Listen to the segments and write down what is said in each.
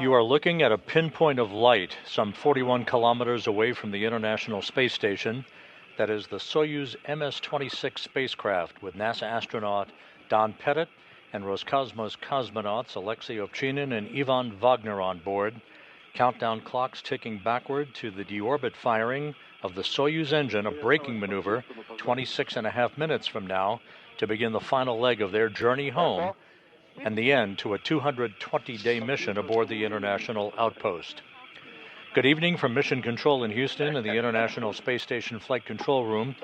You are looking at a pinpoint of light some 41 kilometers away from the International Space Station. That is the Soyuz MS-26 spacecraft with NASA astronaut Donald Pettit and Roscosmos cosmonauts Aleksey Ovchinin and Ivan Vagner on board. Countdown clocks ticking backward to the deorbit firing of the Soyuz engine, a braking maneuver 26.5 minutes from now to begin the final leg of their journey home and the end to a 220-day mission aboard the International Outpost. Good evening from Mission Control in Houston and the International Space Station Flight Control Room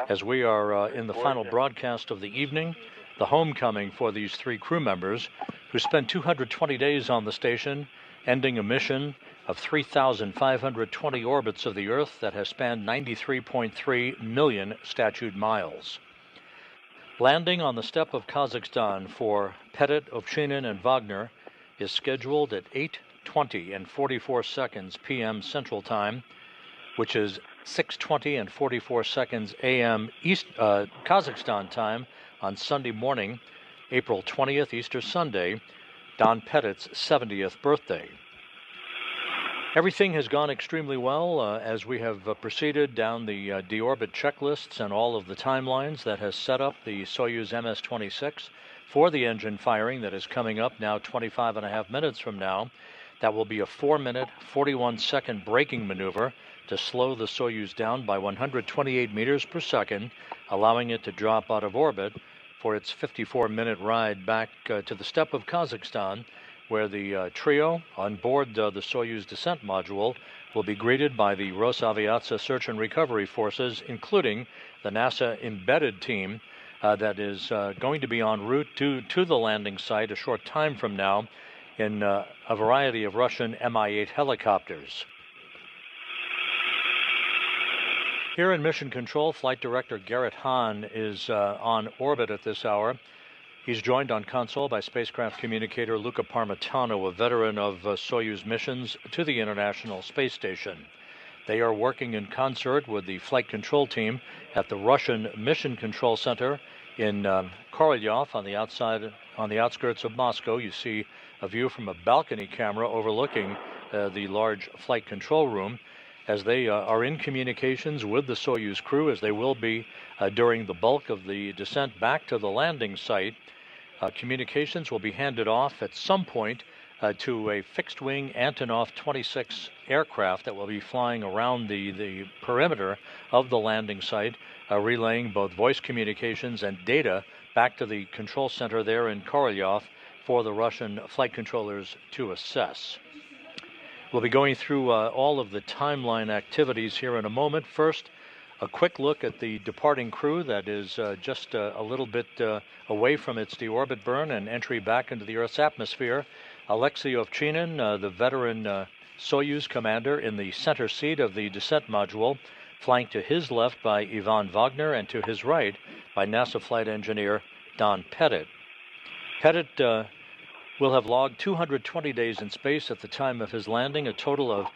as we are in the final broadcast of the evening, the homecoming for these three crew members who spent 220 days on the station, ending a mission of 3,520 orbits of the Earth that has spanned 93.3 million statute miles. Landing on the steppe of Kazakhstan for Pettit, Ovchinin, and Vagner is scheduled at 8:20 and 44 seconds p.m. Central Time, which is 6:20 and 44 seconds a.m. Kazakhstan time on Sunday morning, April 20th, Easter Sunday, Don Pettit's 70th birthday. Everything has gone extremely well as we have proceeded down the deorbit checklists and all of the timelines that has set up the Soyuz MS-26 for the engine firing that is coming up now 25.5 minutes from now. That will be a 4-minute, 41-second braking maneuver to slow the Soyuz down by 128 meters per second, allowing it to drop out of orbit for its 54-minute ride back to the steppe of Kazakhstan, where the trio on board the Soyuz descent module will be greeted by the Rosaviatsa search and recovery forces, including the NASA embedded team that is going to be en route to the landing site a short time from now in a variety of Russian Mi-8 helicopters. Here in Mission Control, Flight Director Garrett Hahn is on orbit at this hour. He's joined on console by spacecraft communicator Luca Parmitano, a veteran of Soyuz missions to the International Space Station. They are working in concert with the flight control team at the Russian Mission Control Center in Korolyov on the outskirts of Moscow. You see a view from a balcony camera overlooking the large flight control room as they are in communications with the Soyuz crew, as they will be during the bulk of the descent back to the landing site. Communications will be handed off at some point to a fixed-wing Antonov 26 aircraft that will be flying around the perimeter of the landing site, relaying both voice communications and data back to the control center there in Korolyov for the Russian flight controllers to assess. We'll be going through all of the timeline activities here in a moment. First, a quick look at the departing crew that is just a little bit away from its deorbit burn and entry back into the Earth's atmosphere. Aleksey Ovchinin, the veteran Soyuz commander, in the center seat of the descent module, flanked to his left by Ivan Vagner and to his right by NASA flight engineer Don Pettit. Pettit will have logged 220 days in space at the time of his landing, a total of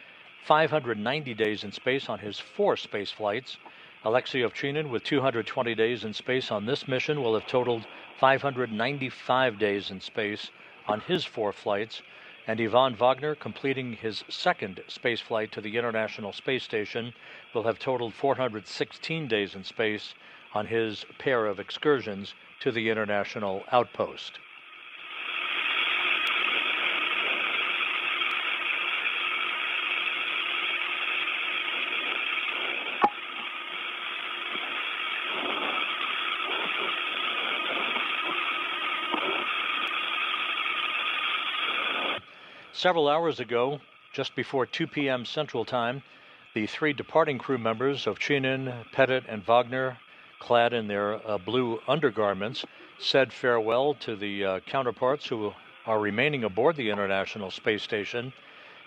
590 days in space on his 4 space flights. Aleksey Ovchinin, with 220 days in space on this mission, will have totaled 595 days in space on his 4 flights, and Ivan Vagner, completing his 2nd space flight to the International Space Station, will have totaled 416 days in space on his pair of excursions to the International Outpost. Several hours ago, just before 2 p.m. Central Time, the 3 departing crew members, Ovchinin, Pettit, and Vagner, clad in their blue undergarments, said farewell to the counterparts who are remaining aboard the International Space Station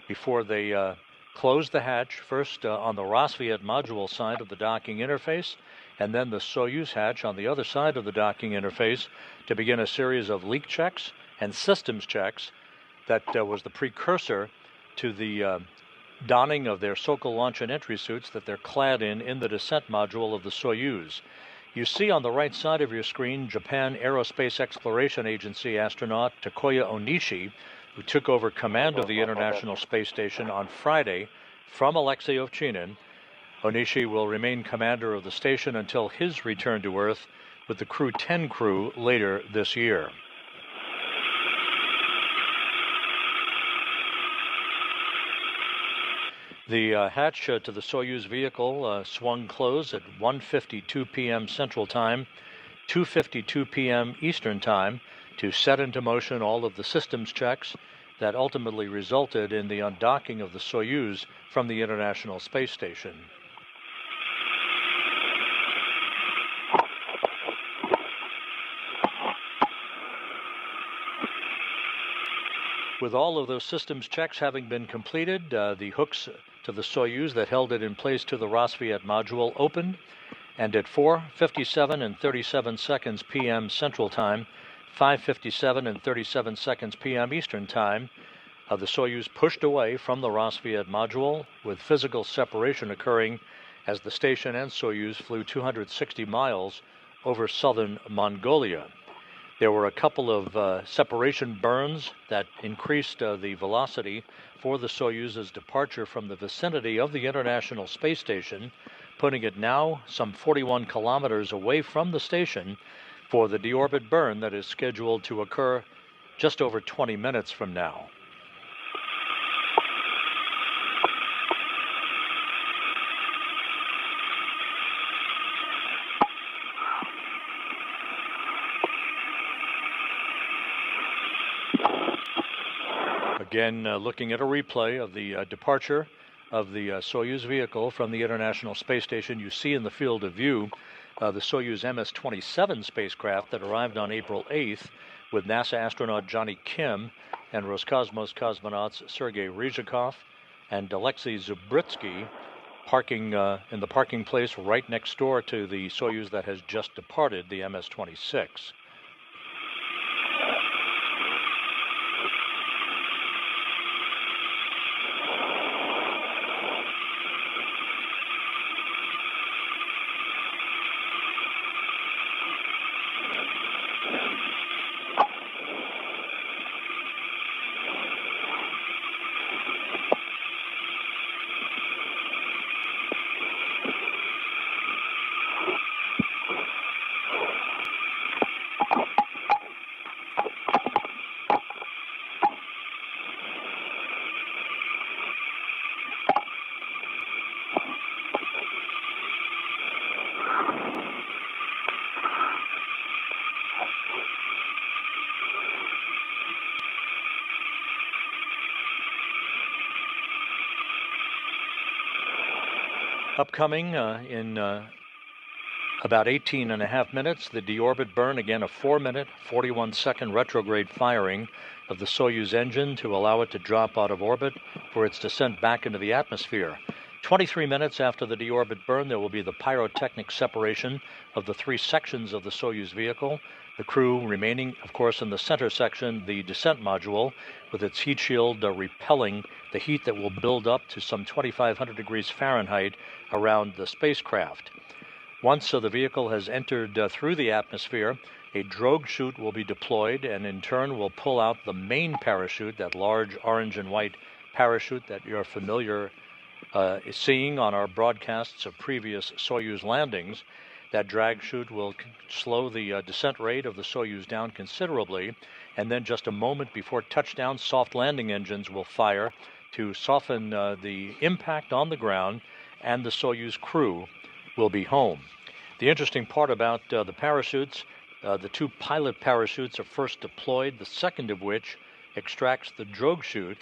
before they closed the hatch, first on the Rosviet module side of the docking interface, and then the Soyuz hatch on the other side of the docking interface to begin a series of leak checks and systems checks that was the precursor to the donning of their Sokol launch and entry suits that they're clad in the descent module of the Soyuz. You see on the right side of your screen Japan Aerospace Exploration Agency astronaut Takuya Onishi, who took over command of the International Space Station on Friday from Aleksey Ovchinin. Onishi will remain commander of the station until his return to Earth with the Crew 10 crew later this year. The hatch to the Soyuz vehicle swung closed at 1:52 p.m. Central Time, 2:52 p.m. Eastern Time, to set into motion all of the systems checks that ultimately resulted in the undocking of the Soyuz from the International Space Station. With all of those systems checks having been completed, the hooks to the Soyuz that held it in place to the Rosviet module opened, and at 4:57 and 37 seconds p.m. Central Time, 5:57 and 37 seconds p.m. Eastern Time, the Soyuz pushed away from the Rosviet module, with physical separation occurring as the station and Soyuz flew 260 miles over southern Mongolia. There were a couple of separation burns that increased the velocity for the Soyuz's departure from the vicinity of the International Space Station, putting it now some 41 kilometers away from the station for the deorbit burn that is scheduled to occur just over 20 minutes from now. Again, looking at a replay of the departure of the Soyuz vehicle from the International Space Station, you see in the field of view the Soyuz MS-27 spacecraft that arrived on April 8th with NASA astronaut Johnny Kim and Roscosmos cosmonauts Sergei Ryzhikov and Aleksey Zubritsky parking in the parking place right next door to the Soyuz that has just departed, the MS-26. Upcoming in about 18 and a half minutes, the deorbit burn, again a 4-minute, 41-second retrograde firing of the Soyuz engine to allow it to drop out of orbit for its descent back into the atmosphere. 23 minutes after the deorbit burn, there will be the pyrotechnic separation of the three sections of the Soyuz vehicle, the crew remaining, of course, in the center section, the descent module, with its heat shield repelling the heat that will build up to some 2,500 degrees Fahrenheit around the spacecraft. Once the vehicle has entered through the atmosphere, a drogue chute will be deployed and in turn will pull out the main parachute, that large orange and white parachute that you're familiar seeing on our broadcasts of previous Soyuz landings. That drag chute will slow the descent rate of the Soyuz down considerably, and then just a moment before touchdown, soft landing engines will fire to soften the impact on the ground, and the Soyuz crew will be home. The interesting part about the parachutes, the two pilot parachutes are first deployed, the second of which extracts the drogue chute.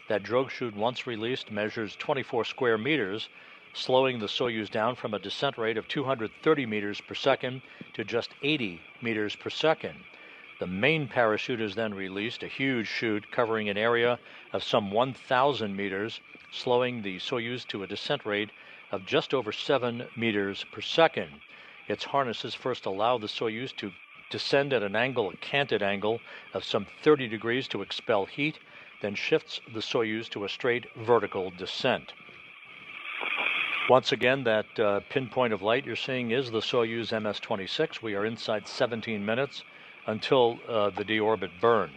That drogue chute, once released, measures 24 square meters, slowing the Soyuz down from a descent rate of 230 meters per second to just 80 meters per second. The main parachute is then released, a huge chute covering an area of some 1,000 meters, slowing the Soyuz to a descent rate of just over 7 meters per second. Its harnesses first allow the Soyuz to descend at an angle, a canted angle, of some 30 degrees to expel heat, then shifts the Soyuz to a straight vertical descent. Once again, that pinpoint of light you're seeing is the Soyuz MS-26. We are inside 17 minutes until the deorbit burn.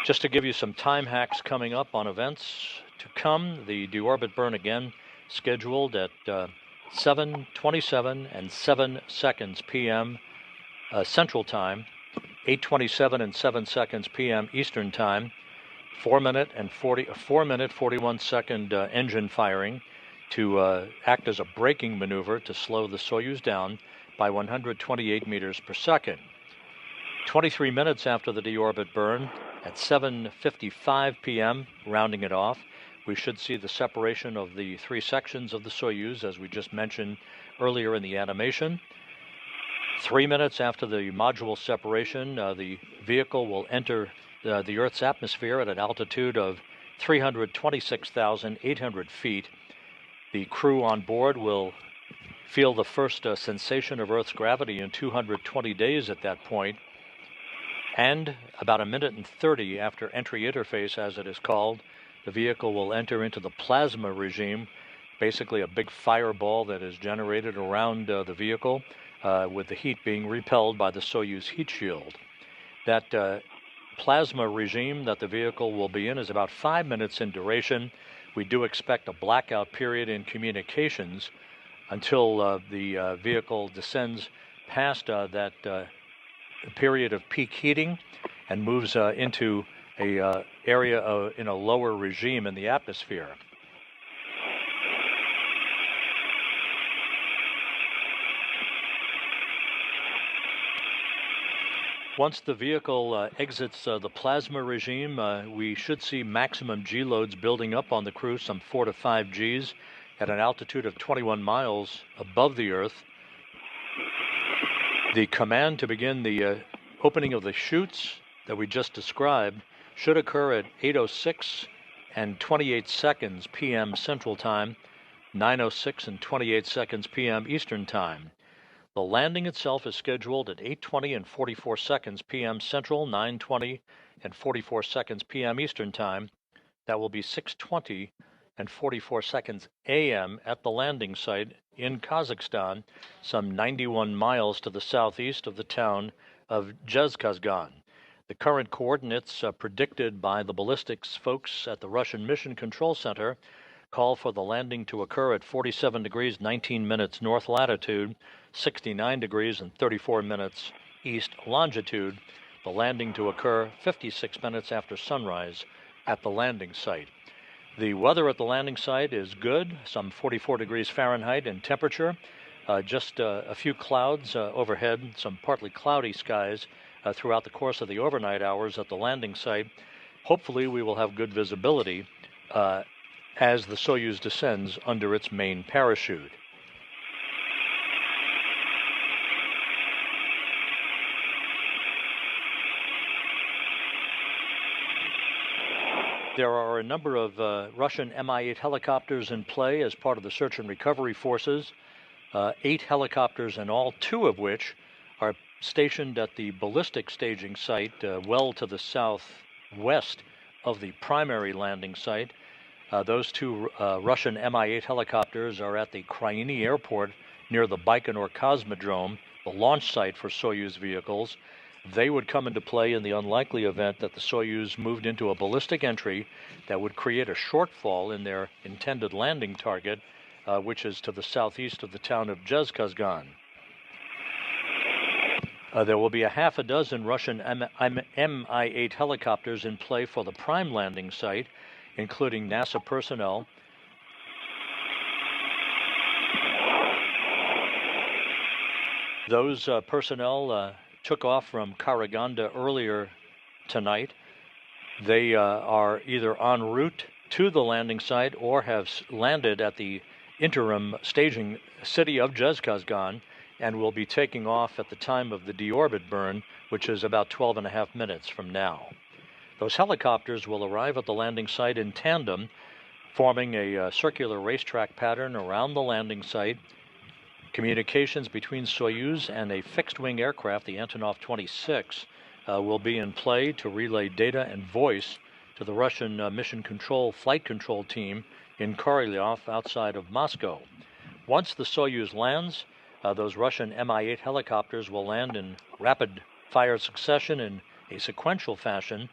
Just to give you some time hacks coming up on events to come, the deorbit burn again scheduled at 7:27 and 7 seconds p.m. Central Time, 8:27 and 7 seconds p.m. Eastern Time, 4 minute 41 second engine firing to act as a braking maneuver to slow the Soyuz down by 128 meters per second. 23 minutes after the deorbit burn, at 7:55 p.m., rounding it off, we should see the separation of the three sections of the Soyuz, as we just mentioned earlier in the animation. 3 minutes after the module separation, the vehicle will enter the Earth's atmosphere at an altitude of 326,800 feet. The crew on board will feel the first sensation of Earth's gravity in 220 days at that point. And about 1:30 after entry interface, as it is called, the vehicle will enter into the plasma regime, basically a big fireball that is generated around the vehicle, with the heat being repelled by the Soyuz heat shield. That plasma regime that the vehicle will be in is about 5 minutes in duration. We do expect a blackout period in communications until the vehicle descends past that period of peak heating and moves into a area in a lower regime in the atmosphere. Once the vehicle exits the plasma regime, we should see maximum G loads building up on the crew, some 4 to 5 Gs, at an altitude of 21 miles above the Earth. The command to begin the opening of the chutes that we just described should occur at 8:06 and 28 seconds p.m. Central Time, 9:06 and 28 seconds p.m. Eastern Time. The landing itself is scheduled at 8:20 and 44 seconds p.m. Central, 9:20 and 44 seconds p.m. Eastern Time. That will be 6:20 and 44 seconds a.m. at the landing site in Kazakhstan, some 91 miles to the southeast of the town of Dzhezkazgan. The current coordinates predicted by the ballistics folks at the Russian Mission Control Center call for the landing to occur at 47 degrees 19 minutes north latitude, 69 degrees and 34 minutes east longitude. The landing to occur 56 minutes after sunrise at the landing site. The weather at the landing site is good, some 44 degrees Fahrenheit in temperature, just a few clouds overhead, some partly cloudy skies throughout the course of the overnight hours at the landing site. Hopefully we will have good visibility as the Soyuz descends under its main parachute. There are a number of Russian Mi-8 helicopters in play as part of the search and recovery forces. 8 helicopters in all, 2 of which are stationed at the ballistic staging site well to the southwest of the primary landing site. Those 2 Russian Mi-8 helicopters are at the Kryani airport near the Baikonur Cosmodrome, the launch site for Soyuz vehicles. They would come into play in the unlikely event that the Soyuz moved into a ballistic entry that would create a shortfall in their intended landing target, which is to the southeast of the town of Dzhezkazgan. There will be a half a dozen Russian Mi-8 helicopters in play for the prime landing site, including NASA personnel. Those personnel took off from Karaganda earlier tonight. They are either en route to the landing site or have landed at the interim staging city of Dzhezkazgan and will be taking off at the time of the deorbit burn, which is about 12.5 minutes from now. Those helicopters will arrive at the landing site in tandem, forming a circular racetrack pattern around the landing site. Communications between Soyuz and a fixed-wing aircraft, the Antonov 26, will be in play to relay data and voice to the Russian Mission Control Flight Control Team in Korolyov outside of Moscow. Once the Soyuz lands, those Russian Mi-8 helicopters will land in rapid fire succession in a sequential fashion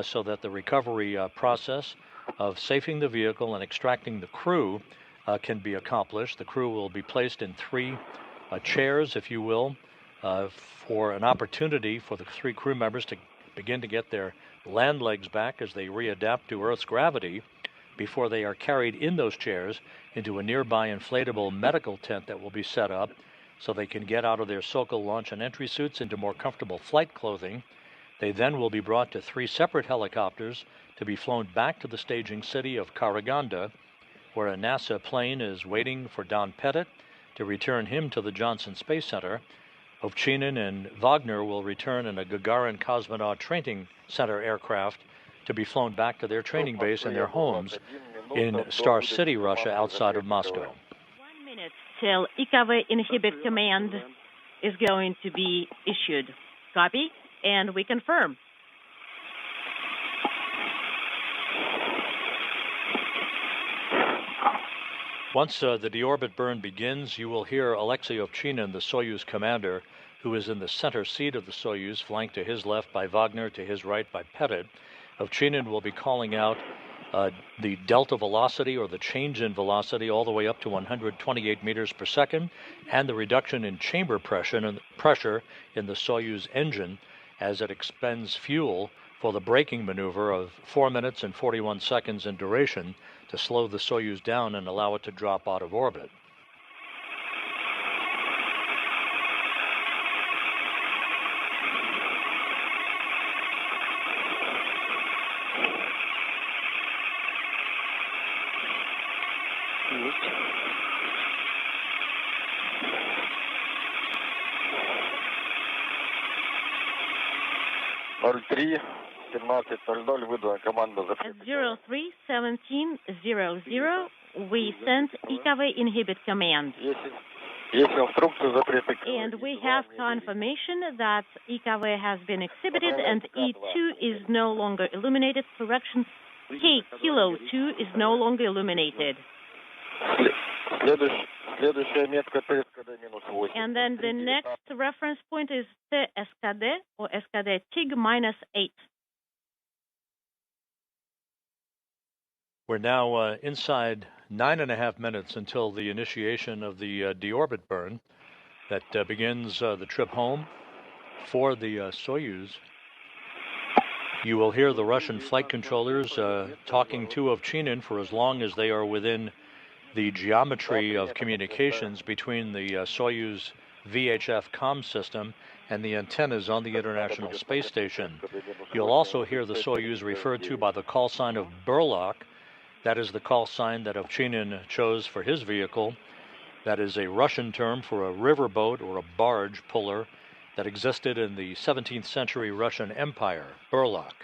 so that the recovery process of safing the vehicle and extracting the crew can be accomplished. The crew will be placed in three chairs, if you will, for an opportunity for the three crew members to begin to get their land legs back as they readapt to Earth's gravity before they are carried in those chairs into a nearby inflatable medical tent that will be set up so they can get out of their Sokol launch and entry suits into more comfortable flight clothing. They then will be brought to three separate helicopters to be flown back to the staging city of Karaganda, where a NASA plane is waiting for Donald Pettit to return him to the Johnson Space Center. Ovchinin and Vagner will return in a Gagarin Cosmonaut Training Center aircraft to be flown back to their training base and their homes in Star City, Russia, outside of Moscow. 1 minute till IKV inhibit command is going to be issued. Copy, and we confirm. Once the deorbit burn begins, you will hear Aleksey Ovchinin, the Soyuz commander, who is in the center seat of the Soyuz, flanked to his left by Vagner, to his right by Pettit. Ovchinin will be calling out the delta velocity, or the change in velocity, all the way up to 128 meters per second, and the reduction in chamber pressure in the Soyuz engine as it expends fuel for the braking maneuver of 4 minutes and 41 seconds in duration to slow the Soyuz down and allow it to drop out of orbit. At 03:17:00, we sent IKV inhibit command. And we have confirmation that IKV has been exhibited and E2 is no longer illuminated. Correction, K Kilo 2 is no longer illuminated. And then the next reference point is SKD, or SKD TIG-8. We're now inside 9.5 minutes until the initiation of the deorbit burn that begins the trip home for the Soyuz. You will hear the Russian flight controllers talking to Ovchinin for as long as they are within the geometry of communications between the Soyuz VHF comm system and the antennas on the International Space Station. You'll also hear the Soyuz referred to by the call sign of Burlak. That is the call sign that Ovchinin chose for his vehicle. That is a Russian term for a riverboat or a barge puller that existed in the 17th century Russian Empire, Burlak.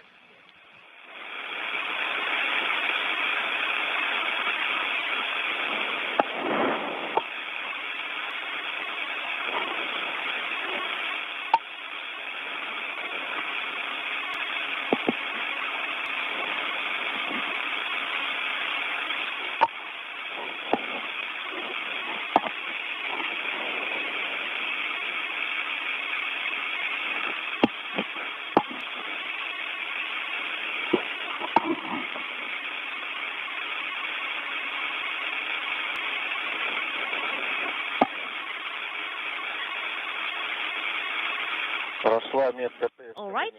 All right.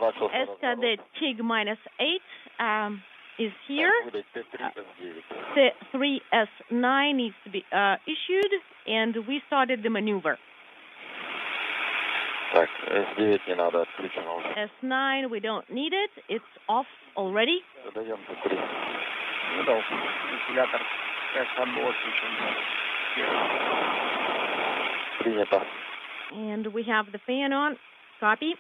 SKD TIG-8 is here. The 3S9 needs to be issued, and we started the maneuver. S9, we don't need it. It's off already. And we have the fan on. Copy.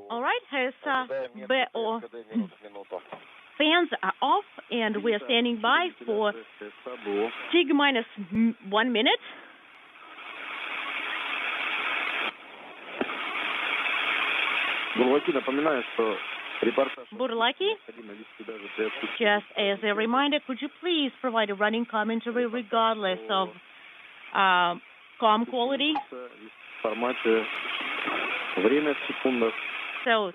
All right, his fans are off, and we are standing by for TIG minus 1 minute. Burlaki, just as a reminder, could you please provide a running commentary regardless of comm quality? So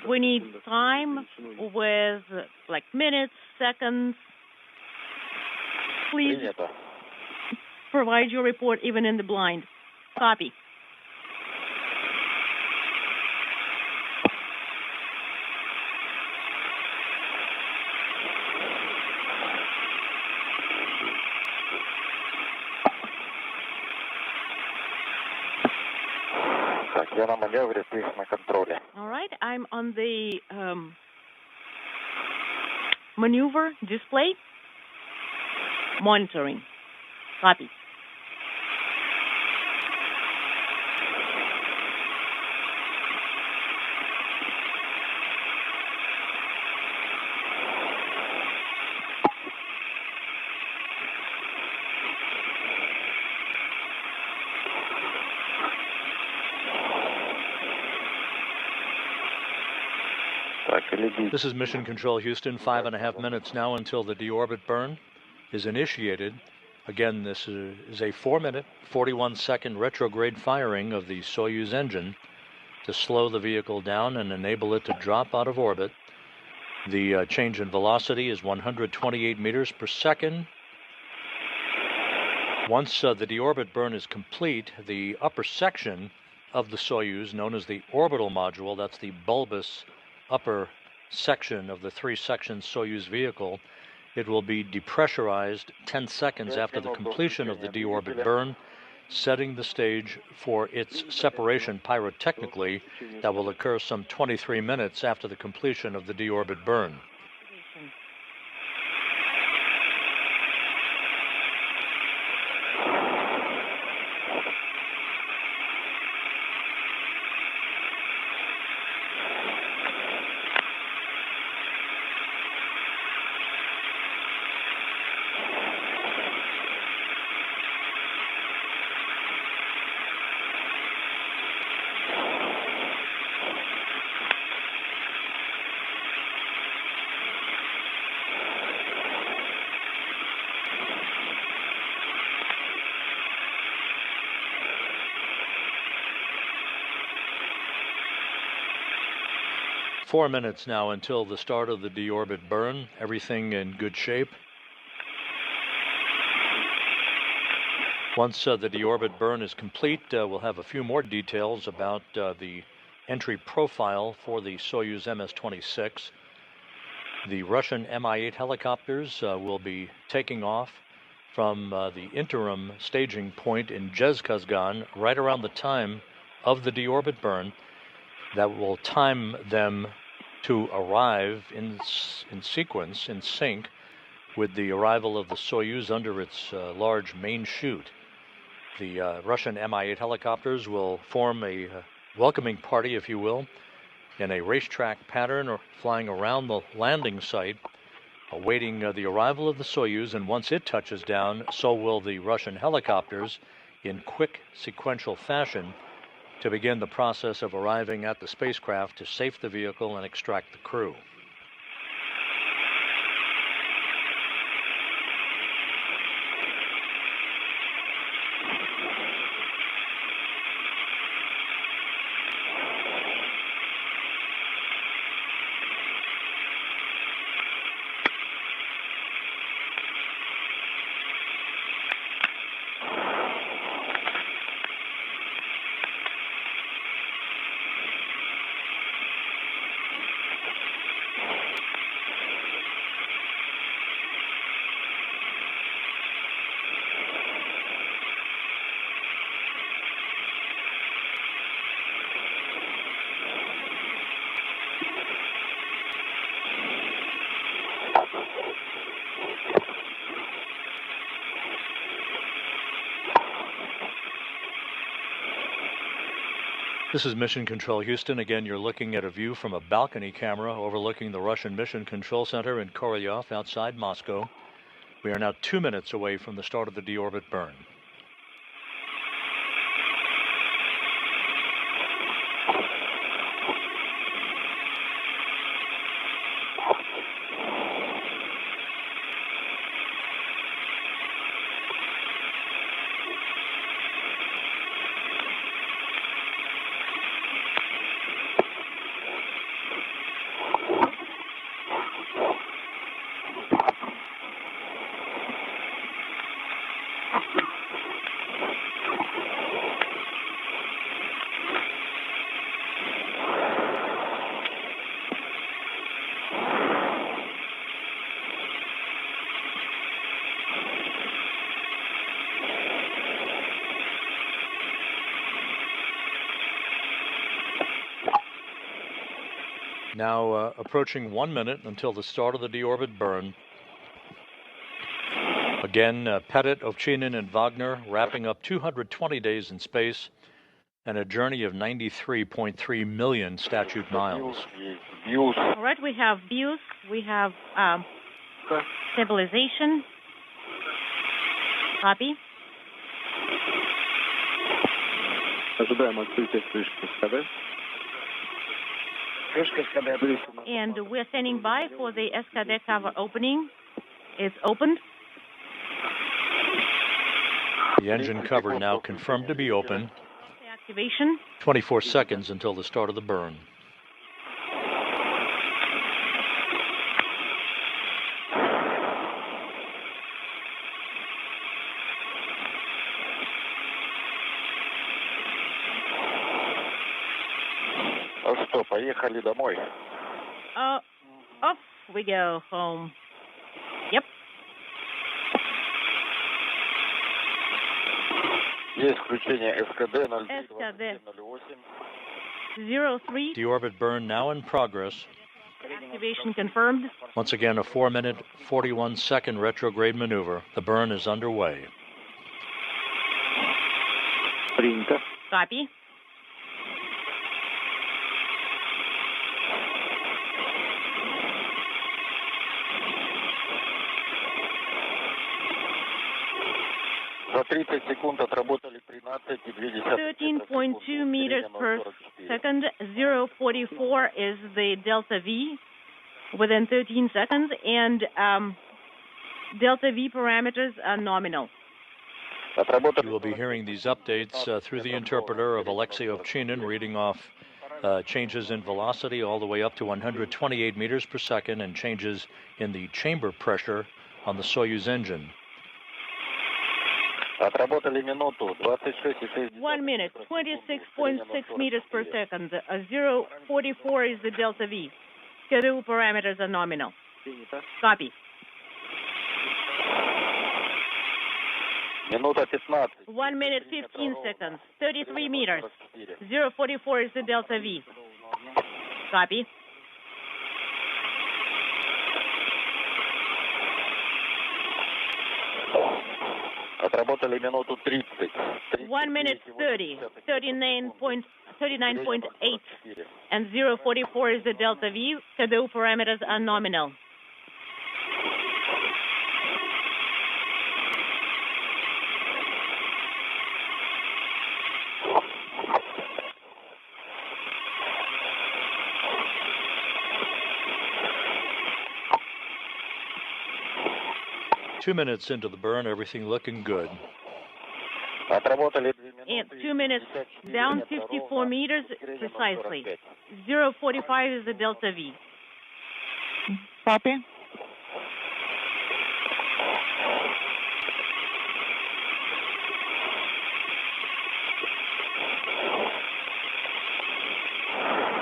we need time with like minutes, seconds. Please provide your report even in the blind. Copy. All right, I'm on the maneuver display. Monitoring. Copy. This is Mission Control Houston, 5.5 minutes now until the deorbit burn is initiated. Again, this is a 4-minute, 41-second retrograde firing of the Soyuz engine to slow the vehicle down and enable it to drop out of orbit. The change in velocity is 128 meters per second. Once the deorbit burn is complete, the upper section of the Soyuz, known as the orbital module, that's the bulbous upper section of the 3-section Soyuz vehicle, it will be depressurized 10 seconds after the completion of the deorbit burn, setting the stage for its separation pyrotechnically that will occur some 23 minutes after the completion of the deorbit burn. 4 minutes now until the start of the deorbit burn. Everything in good shape. Once the deorbit burn is complete, we'll have a few more details about the entry profile for the Soyuz MS-26. The Russian Mi-8 helicopters will be taking off from the interim staging point in Dzhezkazgan right around the time of the deorbit burn. That will time them to arrive in sequence, in sync, with the arrival of the Soyuz under its large main chute. The Russian Mi-8 helicopters will form a welcoming party, if you will, in a racetrack pattern, or flying around the landing site, awaiting the arrival of the Soyuz, and once it touches down, so will the Russian helicopters in quick sequential fashion to begin the process of arriving at the spacecraft to safe the vehicle and extract the crew. This is Mission Control Houston. Again, you're looking at a view from a balcony camera overlooking the Russian Mission Control Center in Korolyov outside Moscow. We are now 2 minutes away from the start of the deorbit burn. Now approaching 1 minute until the start of the deorbit burn. Again, Pettit, Ovchinin, and Vagner wrapping up 220 days in space and a journey of 93.3 million statute miles. All right, we have views, we have stabilization. Copy. And we're standing by for the SKD cover opening. It's opened. The engine cover now confirmed to be open. Activation. 24 seconds until the start of the burn. Поехали домой. Off we go home. Yep. Есть включение СКД 03. Deorbit burn now in progress. Activation confirmed. Once again, a 4-minute, 41-second retrograde maneuver. The burn is underway. Copy. За 30 секунд отработали 13,2. 13.2 meters per second. 0.44 is the delta V within 13 seconds, and delta V parameters are nominal. You will be hearing these updates through the interpreter of Aleksey Ovchinin, reading off changes in velocity all the way up to 128 meters per second and changes in the chamber pressure on the Soyuz engine. 1 minute, 26.6 meters per second. 0.44 is the delta V. Schedule parameters are nominal. Copy. 1 minute, 15 seconds. 33 meters. 0.44 is the delta V. Copy. Отработали минуту 30. 1 minute 30, 39.8, and 0.44 is the delta V. Schedule parameters are nominal. Two minutes into the burn, everything looking good. And 2 minutes down 54 meters precisely. 0.45 is the delta V. Copy.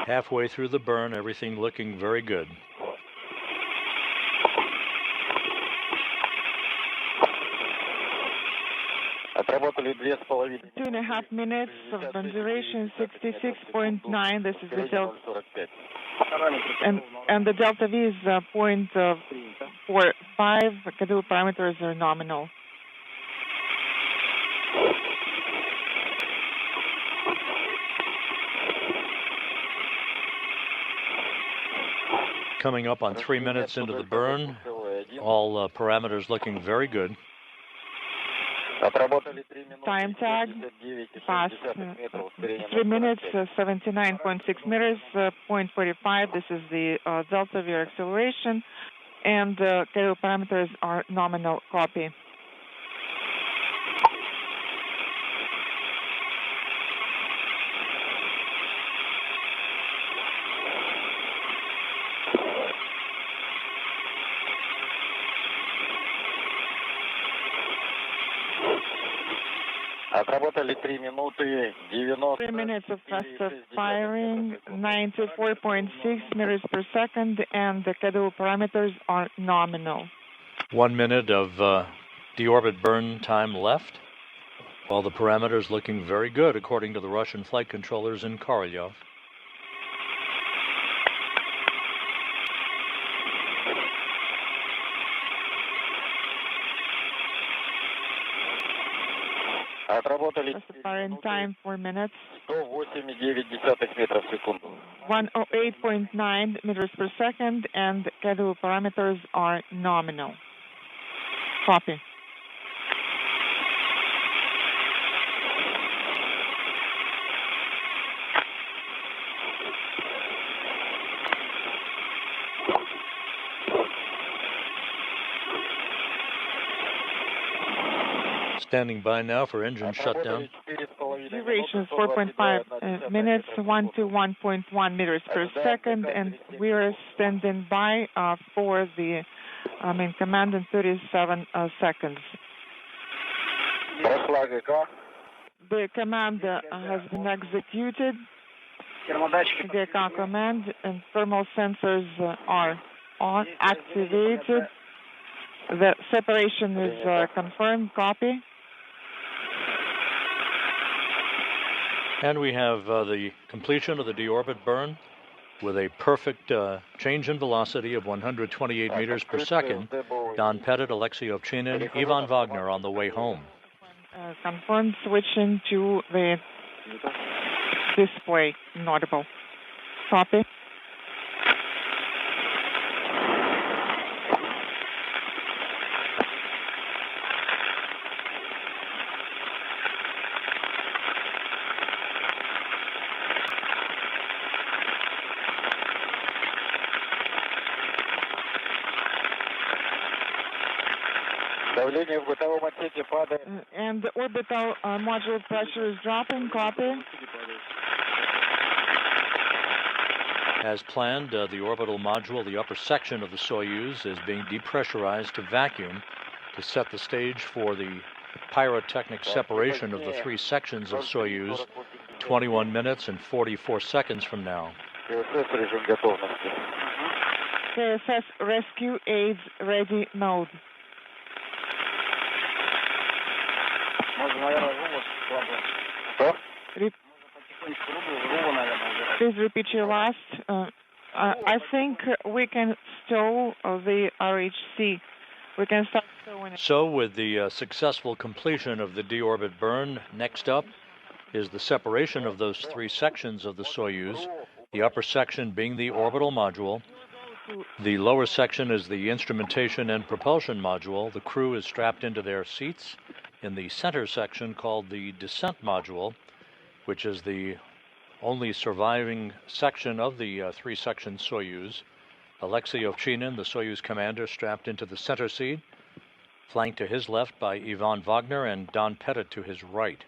Halfway through the burn, everything looking very good. Отработали 2,5. 2.5 minutes of burn duration, 66.9. This is the delta, and the delta V is 0.45. Schedule parameters are nominal. coming up on 3 minutes into the burn. All parameters looking very good. Time tag past 3 minutes, 79.6 meters, 0.45. This is the delta V acceleration, and KO parameters are nominal. Copy. Отработали 3 минуты 90. 3 minutes of faster firing, 94.6 meters per second, and the KO parameters are nominal. 1 minute of deorbit burn time left. All the parameters looking very good according to the Russian flight controllers in Korolyov. Firing time 4 minutes. 108,9 метров в секунду. 108.9 meters per second, and KO parameters are nominal. Copy. Standing by now for engine shutdown. Duration is 4.5 minutes, 1 to 1.1 meters per second, and we are standing by for the main command in 37 seconds. The command has been executed. The command and thermal sensors are activated. The separation is confirmed. Copy. And we have the completion of the deorbit burn with a perfect change in velocity of 128 meters per second. Don Pettit, Aleksey, Ovchinin, Ivan Vagner on the way home. Confirmed. Switching to the display inaudible. Copy. And the orbital module pressure is dropping. Copy. As planned, the orbital module, the upper section of the Soyuz, is being depressurized to vacuum to set the stage for the pyrotechnic separation of the 3 sections of Soyuz 21 minutes and 44 seconds from now. CSS rescue aids ready mode. Please repeat your last. I think we can stow the RHC. We can start stowing it. So with the successful completion of the deorbit burn, next up is the separation of those 3 sections of the Soyuz, the upper section being the orbital module. The lower section is the instrumentation and propulsion module. The crew is strapped into their seats in the center section called the descent module, which is the only surviving section of the 3-section Soyuz. Aleksey Ovchinin, the Soyuz commander, strapped into the center seat, flanked to his left by Ivan Vagner and Don Pettit to his right.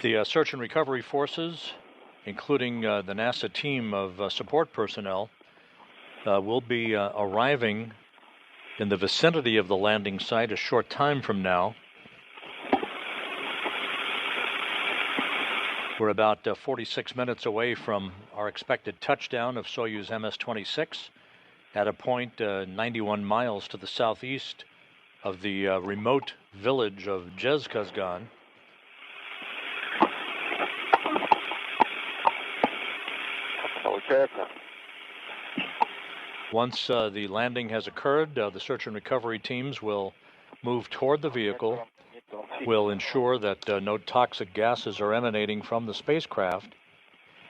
The search and recovery forces, including the NASA team of support personnel, will be arriving in the vicinity of the landing site a short time from now. We're about 46 minutes away from our expected touchdown of Soyuz MS-26 at a point 91 miles to the southeast of the remote village of Dzhezkazgan. Once the landing has occurred, the search and recovery teams will move toward the vehicle, will ensure that no toxic gases are emanating from the spacecraft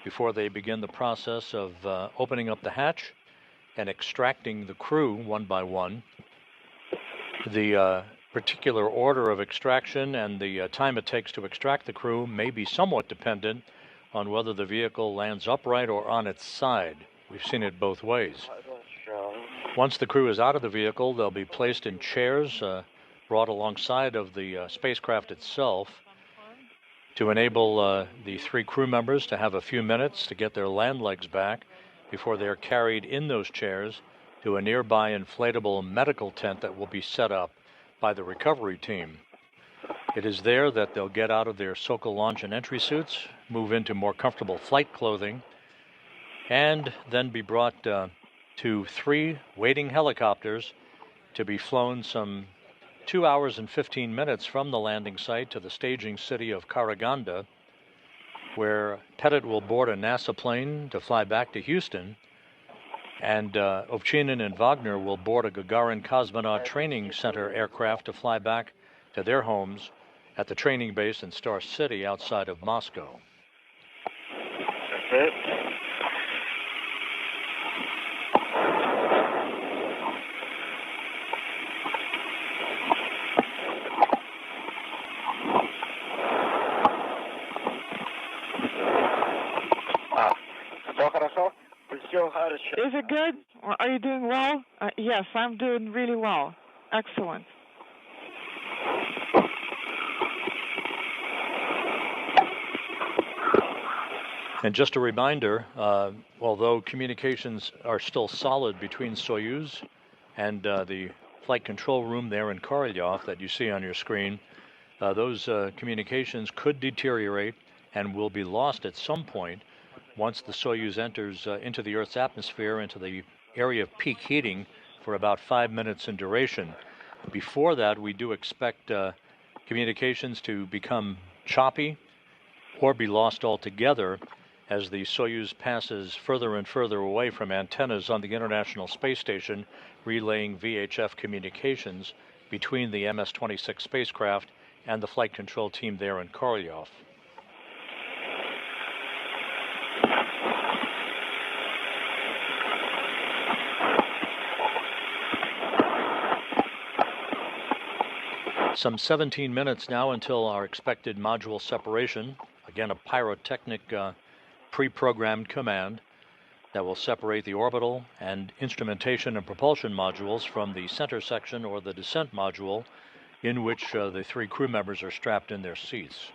before they begin the process of opening up the hatch and extracting the crew one by one. The particular order of extraction and the time it takes to extract the crew may be somewhat dependent on whether the vehicle lands upright or on its side. We've seen it both ways. Once the crew is out of the vehicle, they'll be placed in chairs brought alongside of the spacecraft itself to enable the 3 crew members to have a few minutes to get their land legs back before they're carried in those chairs to a nearby inflatable medical tent that will be set up by the recovery team. It is there that they'll get out of their Sokol launch and entry suits, move into more comfortable flight clothing, and then be brought to 3 waiting helicopters to be flown some 2 hours and 15 minutes from the landing site to the staging city of Karaganda, where Pettit will board a NASA plane to fly back to Houston, and Ovchinin and Vagner will board a Gagarin Cosmonaut Training Center aircraft to fly back to their homes at the training base in Star City outside of Moscow. That's it. Is it good? Are you doing well? Yes, I'm doing really well. Excellent. And just a reminder, although communications are still solid between Soyuz and the flight control room there in Korolyov that you see on your screen, those communications could deteriorate and will be lost at some point once the Soyuz enters into the Earth's atmosphere, into the area of peak heating for about 5 minutes in duration. Before that, we do expect communications to become choppy or be lost altogether as the Soyuz passes further and further away from antennas on the International Space Station, relaying VHF communications between the MS-26 spacecraft and the flight control team there in Korolyov. Some 17 minutes now until our expected module separation. Again, a pyrotechnic pre-programmed command that will separate the orbital and instrumentation and propulsion modules from the center section or the descent module in which the 3 crew members are strapped in their seats.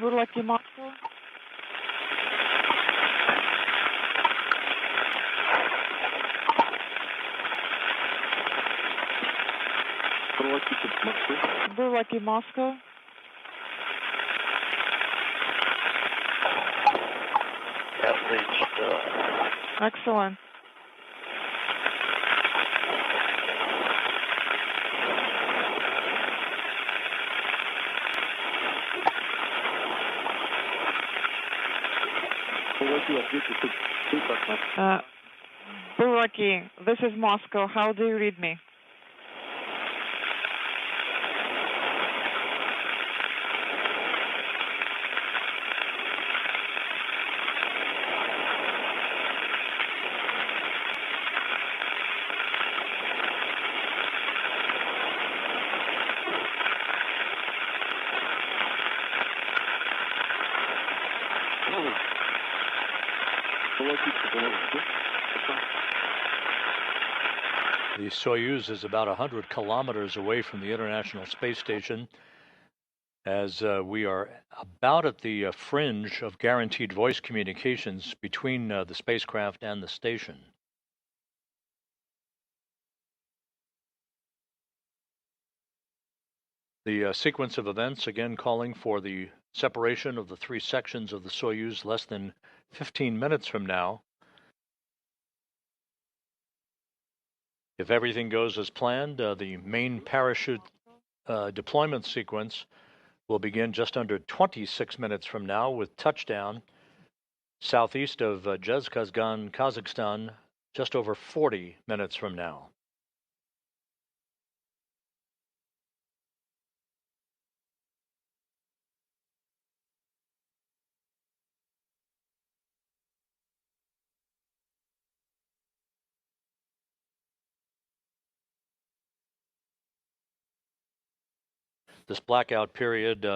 Lucky Moscow. Lucky Moscow. That reached. Excellent. Bulaki, this is Moscow. How do you read me? The Soyuz is about 100 kilometers away from the International Space Station, as we are about at the fringe of guaranteed voice communications between the spacecraft and the station. The sequence of events, again calling for the separation of the three sections of the Soyuz less than 15 minutes from now. If everything goes as planned, the main parachute deployment sequence will begin just under 26 minutes from now with touchdown southeast of Dzhezkazgan, Kazakhstan, just over 40 minutes from now. This blackout period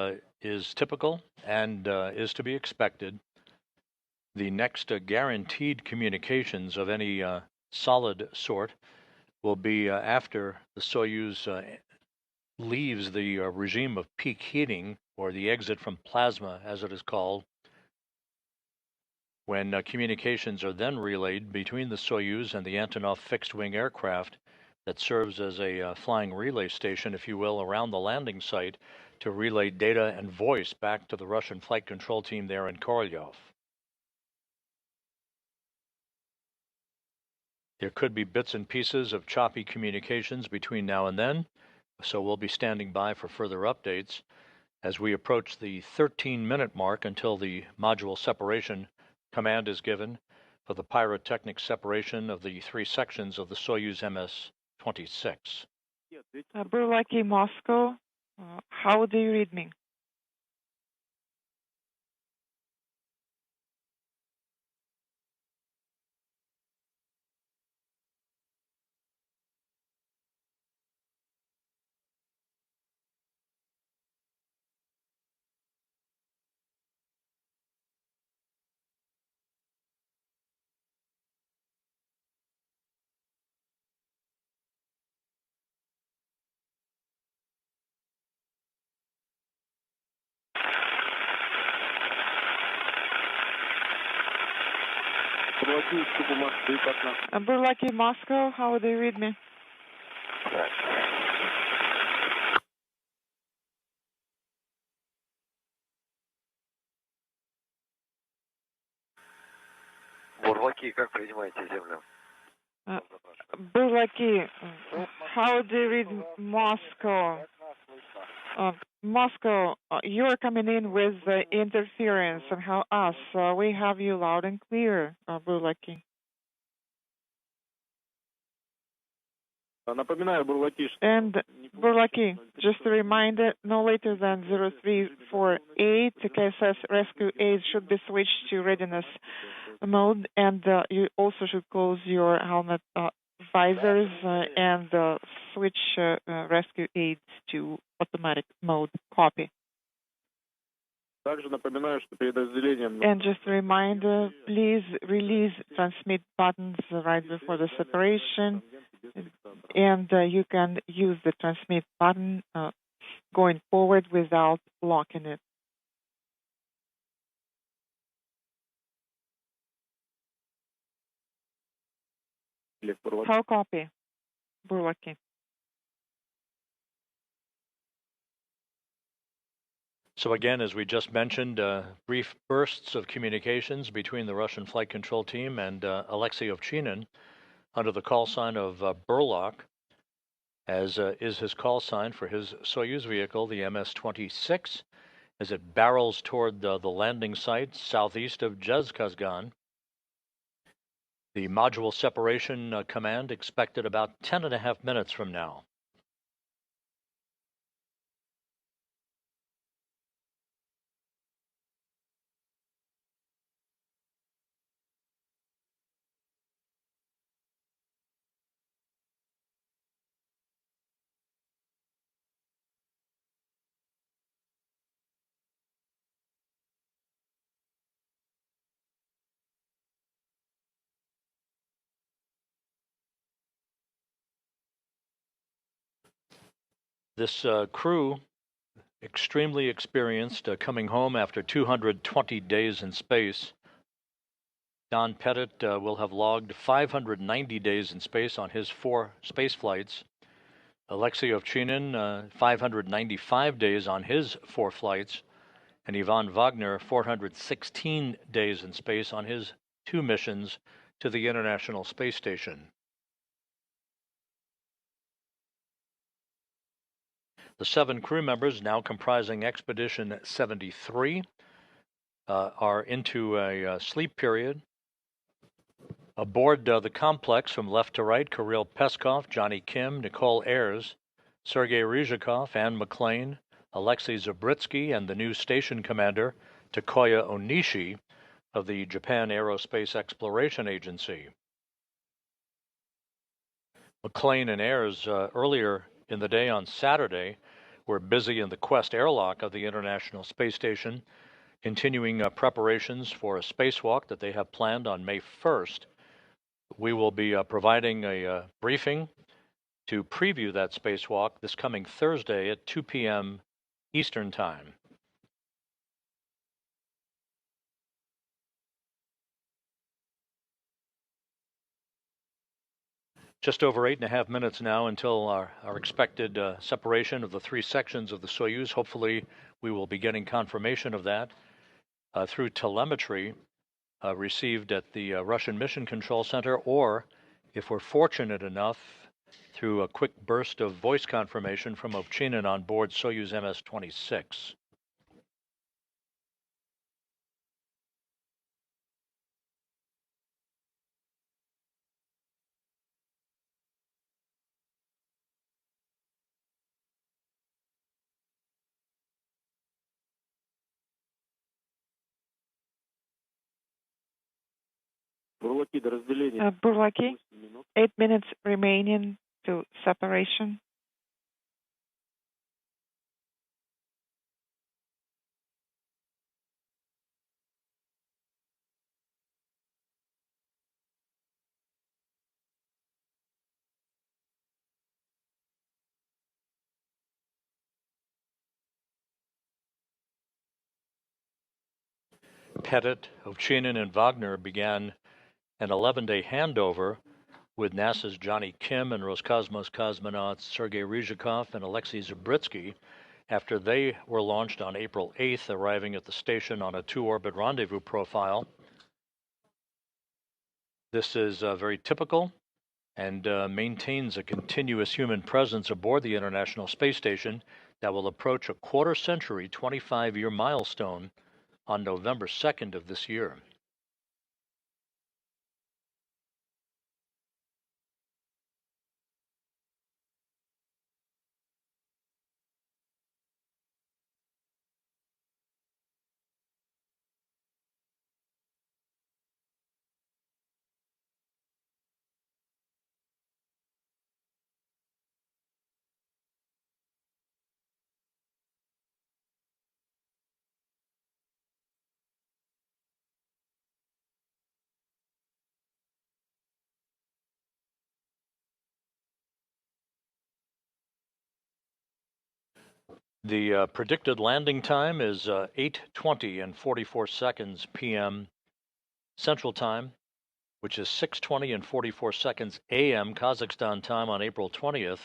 is typical and is to be expected. The next guaranteed communications of any solid sort will be after the Soyuz leaves the regime of peak heating, or the exit from plasma, as it is called, when communications are then relayed between the Soyuz and the Antonov fixed-wing aircraft that serves as a flying relay station, if you will, around the landing site to relay data and voice back to the Russian flight control team there in Korolyov. There could be bits and pieces of choppy communications between now and then, so we'll be standing by for further updates as we approach the 13-minute mark until the module separation command is given for the pyrotechnic separation of the three sections of the Soyuz MS-26. Burlaki, Moscow, how do you read me? Burlaki, Moscow, how do you read me? Burlaki, how do you read Moscow? Moscow, you're coming in with interference somehow. We have you loud and clear, Burlaki. And Burlaki, just a reminder, no later than 0348, the KSS rescue aid should be switched to readiness mode, and you also should close your helmet visors and switch rescue aids to automatic mode. Copy. And just a reminder, please release transmit buttons right before the separation, and you can use the transmit button going forward without locking it. How copy, Burlaki? So again, as we just mentioned, brief bursts of communications between the Russian flight control team and Aleksey Ovchinin under the call sign of Burlock, as is his call sign for his Soyuz vehicle, the MS-26, as it barrels toward the landing site southeast of Dzhezkazgan. The module separation command expected about 10.5 minutes from now. This crew, extremely experienced, coming home after 220 days in space. Don Pettit will have logged 590 days in space on his 4 space flights. Aleksey Ovchinin, 595 days on his 4 flights, and Ivan Vagner, 416 days in space on his 2 missions to the International Space Station. The 7 crew members, now comprising Expedition 73, are into a sleep period. Aboard the complex, from left to right, Kirill Peskov, Johnny Kim, Nicole Ayers, Sergei Ryzhikov, Anne McLean, Aleksey Zabritsky, and the new station commander, Takoya Onishi, of the Japan Aerospace Exploration Agency. McLean and Ayers, earlier in the day on Saturday, were busy in the Quest airlock of the International Space Station, continuing preparations for a spacewalk that they have planned on May 1st. We will be providing a briefing to preview that spacewalk this coming Thursday at 2 p.m. Eastern Time. Just over 8.5 minutes now until our expected separation of the 3 sections of the Soyuz. Hopefully, we will be getting confirmation of that through telemetry received at the Russian Mission Control Center, or if we're fortunate enough, through a quick burst of voice confirmation from Ovchinin on board Soyuz MS-26. Burlaki, 8 minutes remaining to separation. Pettit, Ovchinin, and Vagner began an 11-day handover with NASA's Johnny Kim and Roscosmos cosmonauts Sergei Ryzhikov and Aleksey Zabritsky after they were launched on April 8th, arriving at the station on a 2-orbit rendezvous profile. This is very typical and maintains a continuous human presence aboard the International Space Station that will approach a quarter-century, 25-year milestone on November 2nd of this year. The predicted landing time is 8:20 and 44 seconds p.m. Central Time, which is 6:20 and 44 seconds a.m. Kazakhstan time on April 20th,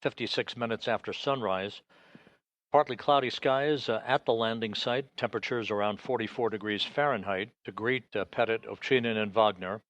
56 minutes after sunrise. Partly cloudy skies at the landing site, temperatures around 44 degrees Fahrenheit to greet Pettit, Ovchinin, and Vagner.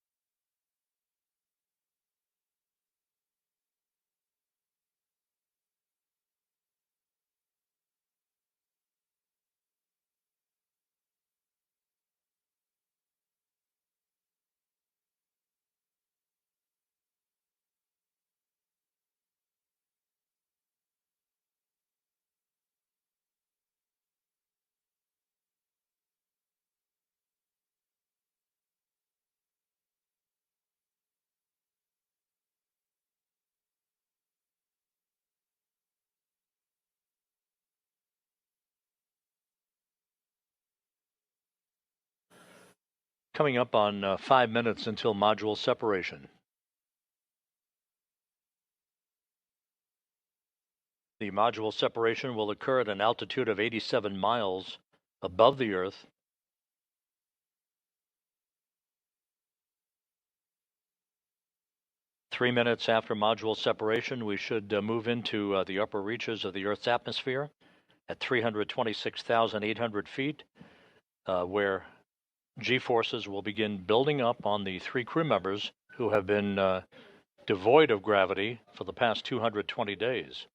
Coming up on 5 minutes until module separation. The module separation will occur at an altitude of 87 miles above the Earth. 3 minutes after module separation, we should move into the upper reaches of the Earth's atmosphere at 326,800 feet, where G-forces will begin building up on the 3 crew members who have been devoid of gravity for the past 220 days.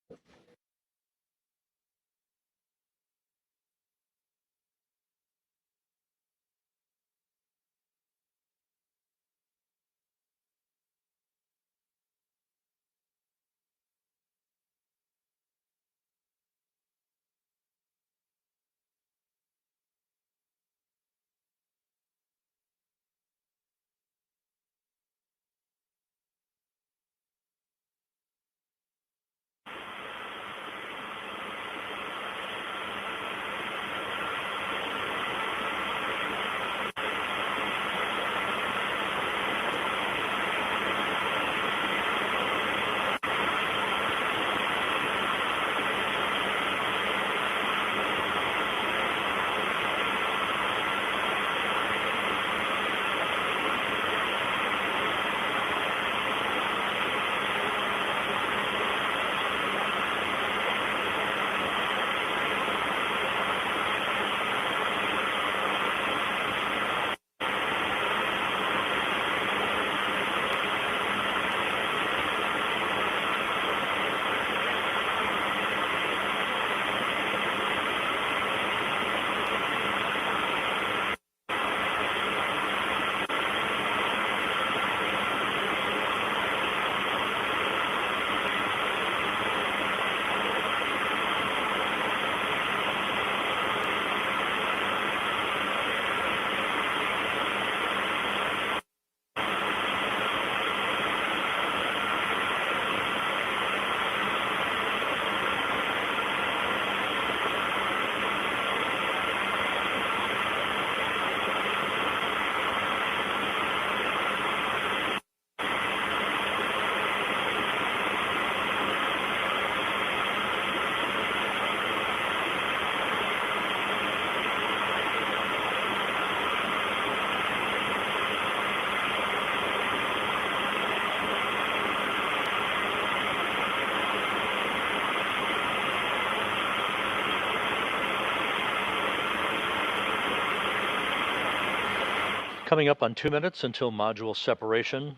Coming up on 2 minutes until module separation,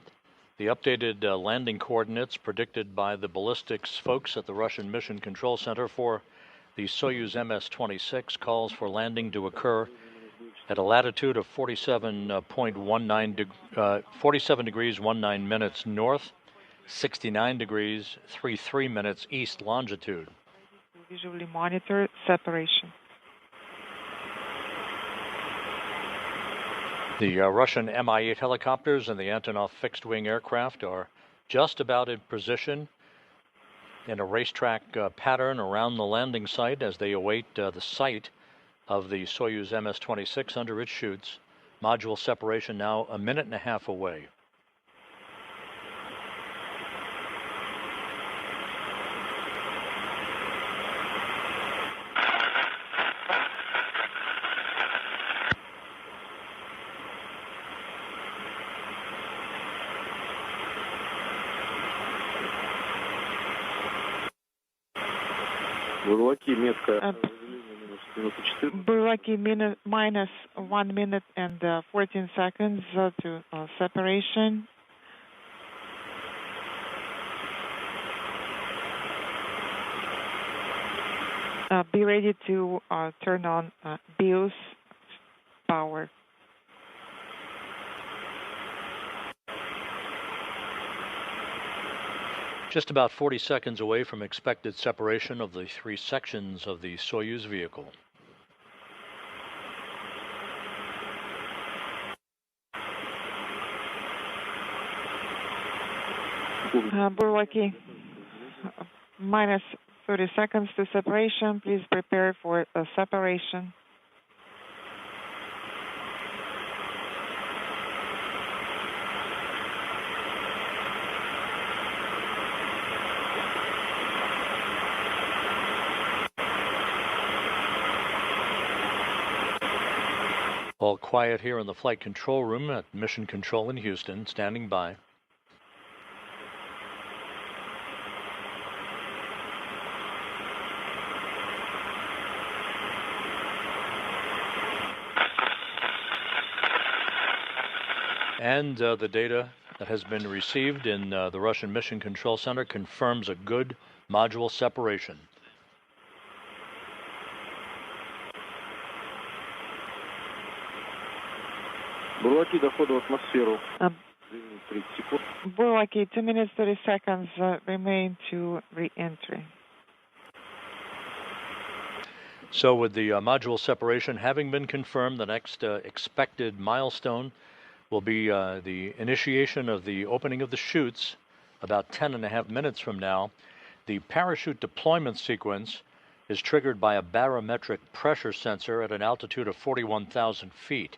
the updated landing coordinates predicted by the ballistics folks at the Russian Mission Control Center for the Soyuz MS-26 calls for landing to occur at a latitude of 47 degrees 19 minutes north, 69 degrees 33 minutes east longitude. Visually monitor separation. The Russian Mi-8 helicopters and the Antonov fixed-wing aircraft are just about in position in a racetrack pattern around the landing site as they await the sight of the Soyuz MS-26 under its chutes. Module separation now a minute and a half away. Burlaki minus 1 minute and 14 seconds to separation. Be ready to turn on BIOS power. Just about 40 seconds away from expected separation of the 3 sections of the Soyuz vehicle. Burlaki, minus 30 seconds to separation. Please prepare for a separation. All quiet here in the flight control room at Mission Control in Houston, standing by. And the data that has been received in the Russian Mission Control Center confirms a good module separation. Burlaki, 2 minutes 30 seconds remain to re-entry. So with the module separation having been confirmed, the next expected milestone will be the initiation of the opening of the chutes about 10.5 minutes from now. The parachute deployment sequence is triggered by a barometric pressure sensor at an altitude of 41,000 feet.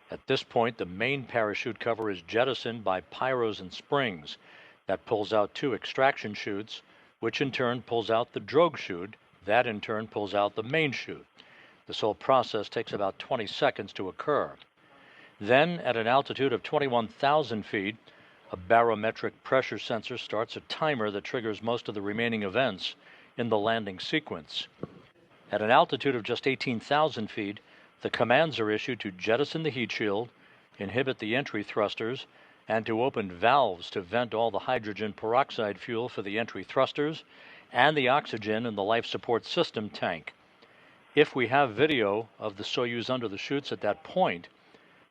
At this point, the main parachute cover is jettisoned by pyros and springs. That pulls out 2 extraction chutes, which in turn pulls out the drogue chute. That in turn pulls out the main chute. This whole process takes about 20 seconds to occur. Then, at an altitude of 21,000 feet, a barometric pressure sensor starts a timer that triggers most of the remaining events in the landing sequence. At an altitude of just 18,000 feet, the commands are issued to jettison the heat shield, inhibit the entry thrusters, and to open valves to vent all the hydrogen peroxide fuel for the entry thrusters and the oxygen in the life support system tank. If we have video of the Soyuz under the chutes at that point,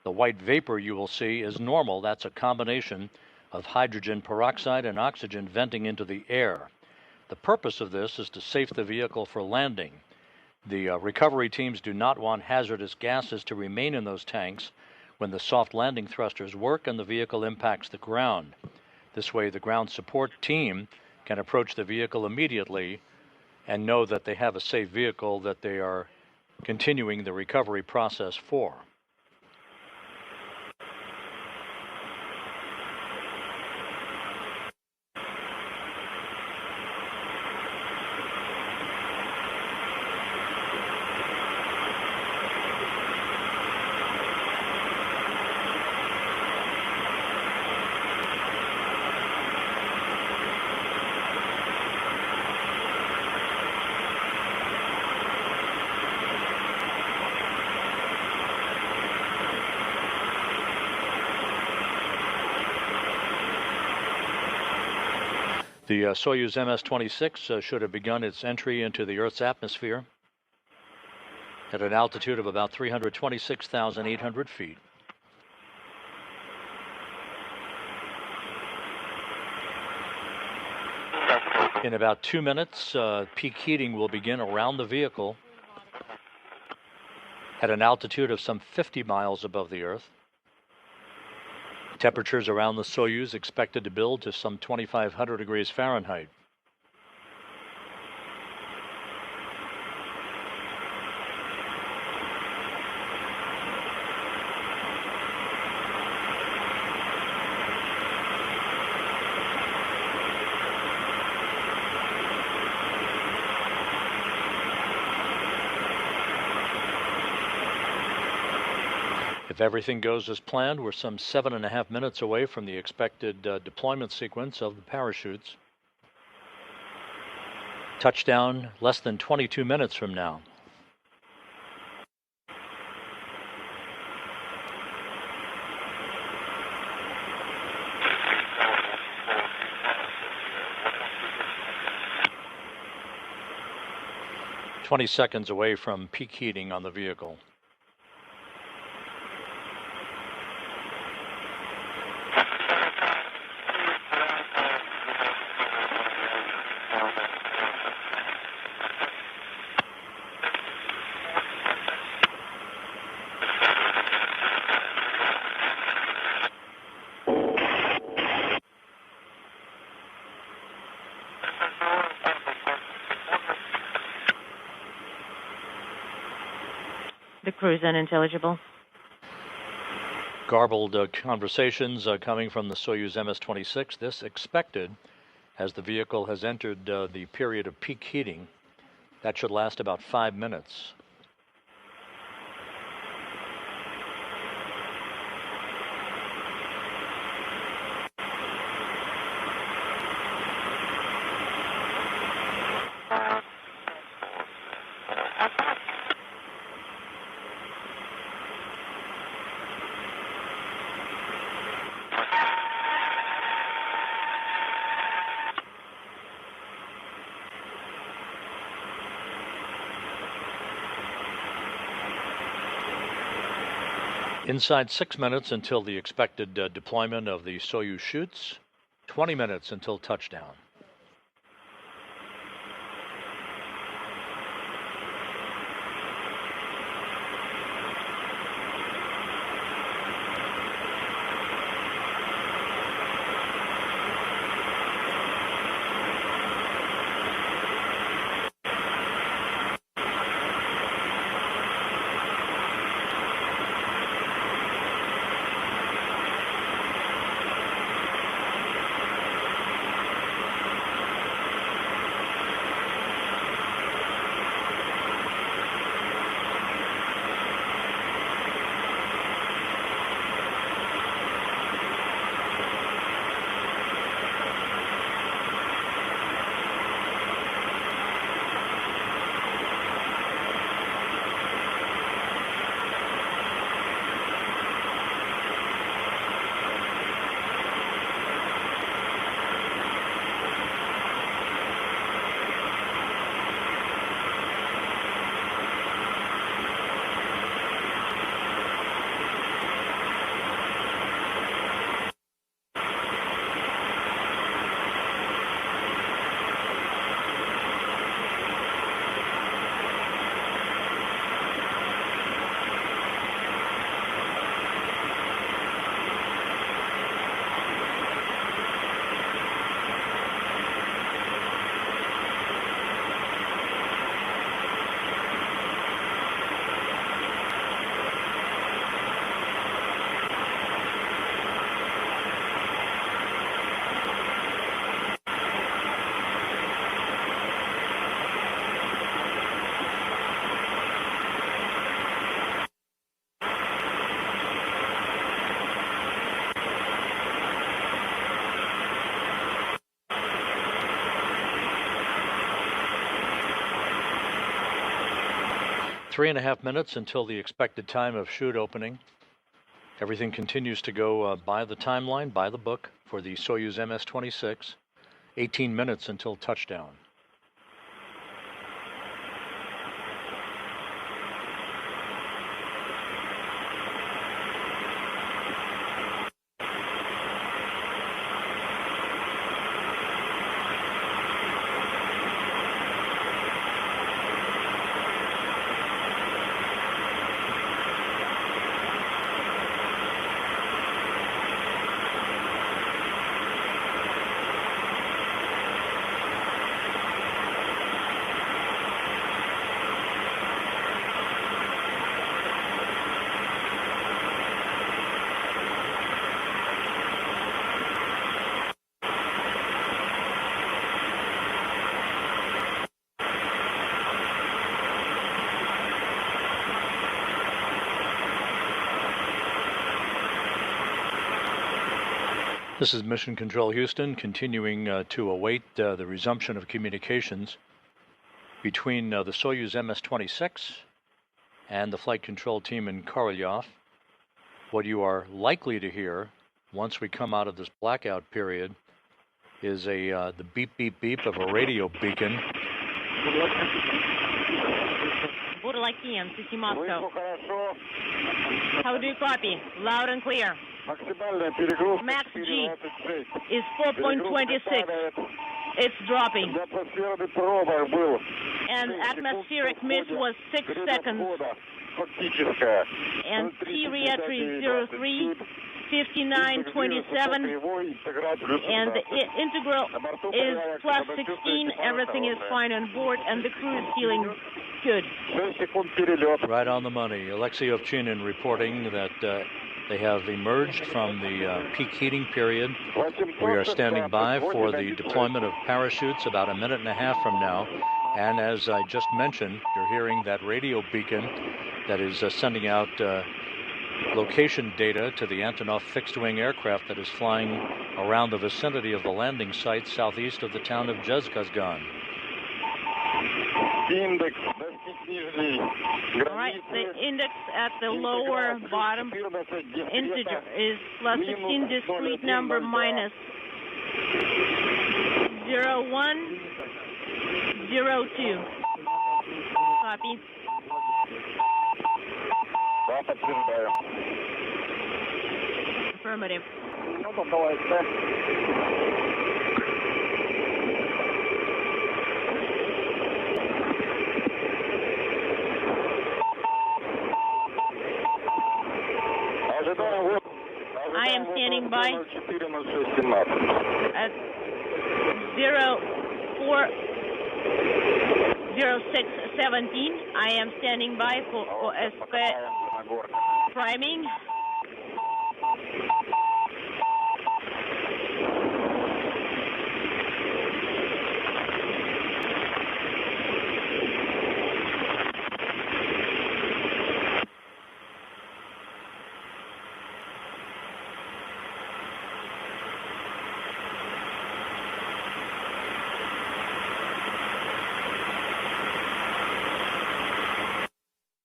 the white vapor you will see is normal. That's a combination of hydrogen peroxide and oxygen venting into the air. The purpose of this is to safe the vehicle for landing. The recovery teams do not want hazardous gases to remain in those tanks when the soft landing thrusters work and the vehicle impacts the ground. This way, the ground support team can approach the vehicle immediately and know that they have a safe vehicle that they are continuing the recovery process for. The Soyuz MS-26 should have begun its entry into the Earth's atmosphere at an altitude of about 326,800 feet. In about 2 minutes, peak heating will begin around the vehicle at an altitude of some 50 miles above the Earth. Temperatures around the Soyuz expected to build to some 2,500 degrees Fahrenheit. If everything goes as planned, we're some 7.5 minutes away from the expected deployment sequence of the parachutes. Touchdown less than 22 minutes from now. "20 seconds away from peak heating on the vehicle." The crew is unintelligible. Garbled conversations coming from the Soyuz MS-26. This expected as the vehicle has entered the period of peak heating. That should last about 5 minutes. Inside 6 minutes until the expected deployment of the Soyuz chutes, 20 minutes until touchdown. Three and a half minutes until the expected time of chute opening. Everything continues to go by the timeline, by the book, for the Soyuz MS-26. 18 minutes until touchdown. This is Mission Control Houston, continuing to await the resumption of communications between the Soyuz MS-26 and the flight control team in Korolyov. What you are likely to hear once we come out of this blackout period is the beep, beep, beep of a radio beacon. City Moscow. How do you copy? Loud and clear. Max G is 4.26. It's dropping. And atmospheric miss was 6 seconds. And T-reentry 03, 5927. And the integral is plus 16. Everything is fine on board, and the crew is feeling good. Right on the money. Aleksey Ovchinin reporting that they have emerged from the peak heating period. We are standing by for the deployment of parachutes about a minute and a half from now. And as I just mentioned, you're hearing that radio beacon that is sending out location data to the Antonov fixed-wing aircraft that is flying around the vicinity of the landing site southeast of the town of Dzhezkazgan. All right, the index at the lower bottom integer is plus 16, discrete number minus 0102. Copy. Affirmative. I am standing by at 040617. I am standing by for OSP priming.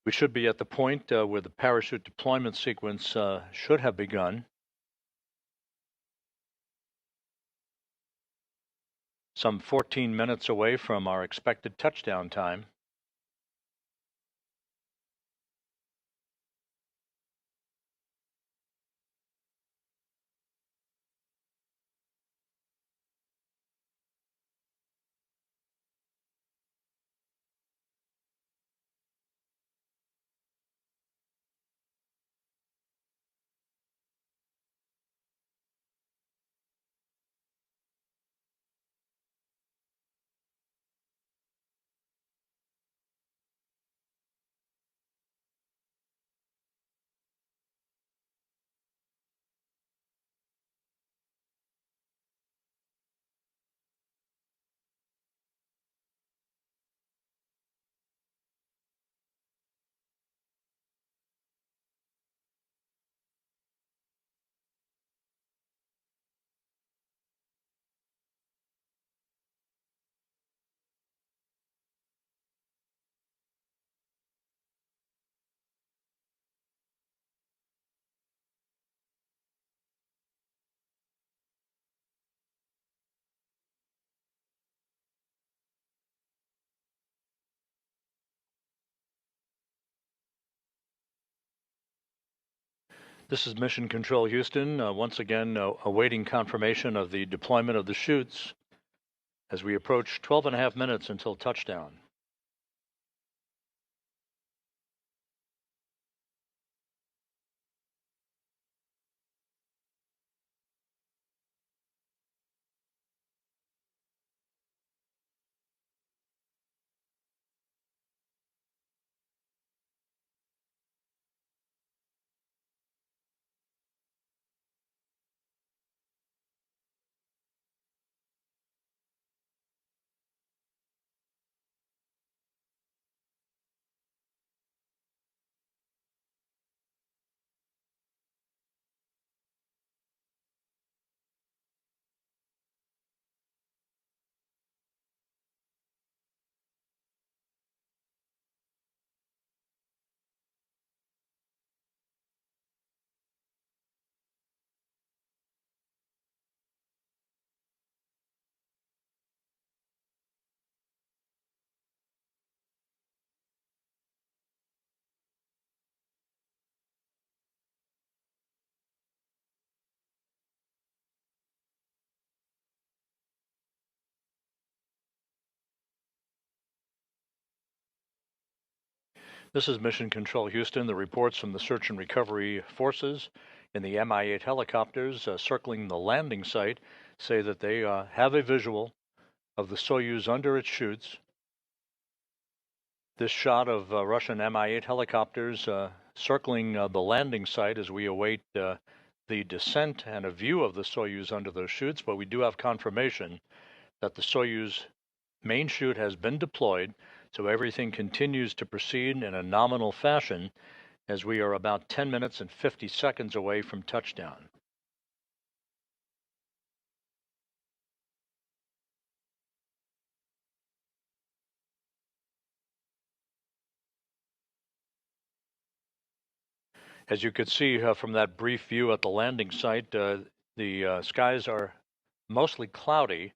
We should be at the point where the parachute deployment sequence should have begun. Some 14 minutes away from our expected touchdown time. This is Mission Control Houston, once again awaiting confirmation of the deployment of the chutes as we approach 12.5 minutes until touchdown. This is Mission Control Houston. The reports from the search and recovery forces in the Mi-8 helicopters circling the landing site say that they have a visual of the Soyuz under its chutes. This shot of Russian Mi-8 helicopters circling the landing site as we await the descent and a view of the Soyuz under those chutes, but we do have confirmation that the Soyuz main chute has been deployed, so everything continues to proceed in a nominal fashion as we are about 10 minutes and 50 seconds away from touchdown. As you could see from that brief view at the landing site, the skies are mostly cloudy,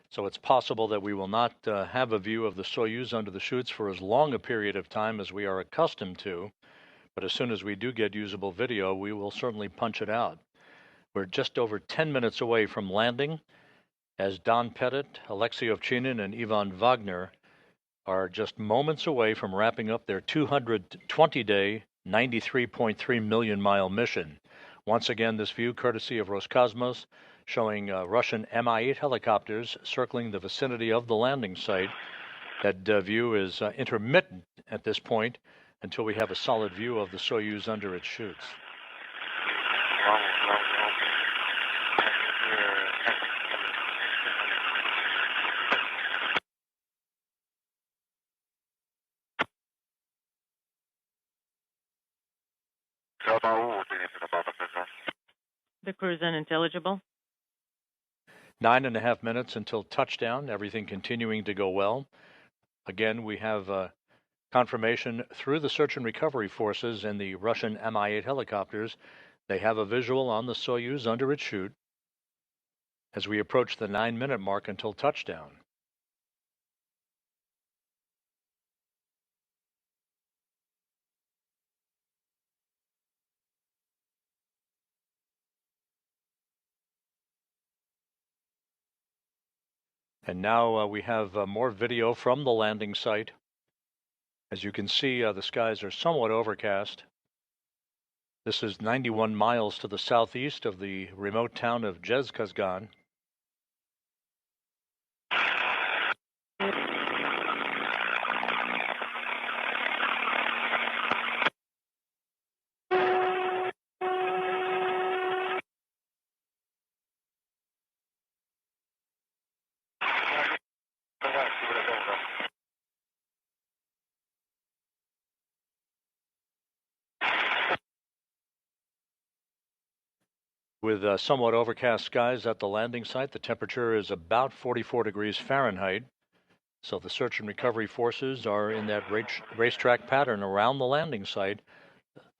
so it's possible that we will not have a view of the Soyuz under the chutes for as long a period of time as we are accustomed to. But as soon as we do get usable video, we will certainly punch it out. We're just over 10 minutes away from landing, as Don Pettit, Aleksey Ovchinin, and Ivan Vagner are just moments away from wrapping up their 220-day, 93.3 million mile mission. Once again, this view courtesy of Roscosmos, showing Russian Mi-8 helicopters circling the vicinity of the landing site. That view is intermittent at this point until we have a solid view of the Soyuz under its chutes. The crew is unintelligible. 9.5 minutes until touchdown, everything continuing to go well. Again, we have confirmation through the search and recovery forces and the Russian Mi-8 helicopters. They have a visual on the Soyuz under its chute as we approach the 9-minute mark until touchdown. And now we have more video from the landing site. As you can see, the skies are somewhat overcast. This is 91 miles to the southeast of the remote town of Dzhezkazgan. With somewhat overcast skies at the landing site, the temperature is about 44 degrees Fahrenheit. So the search and recovery forces are in that racetrack pattern around the landing site,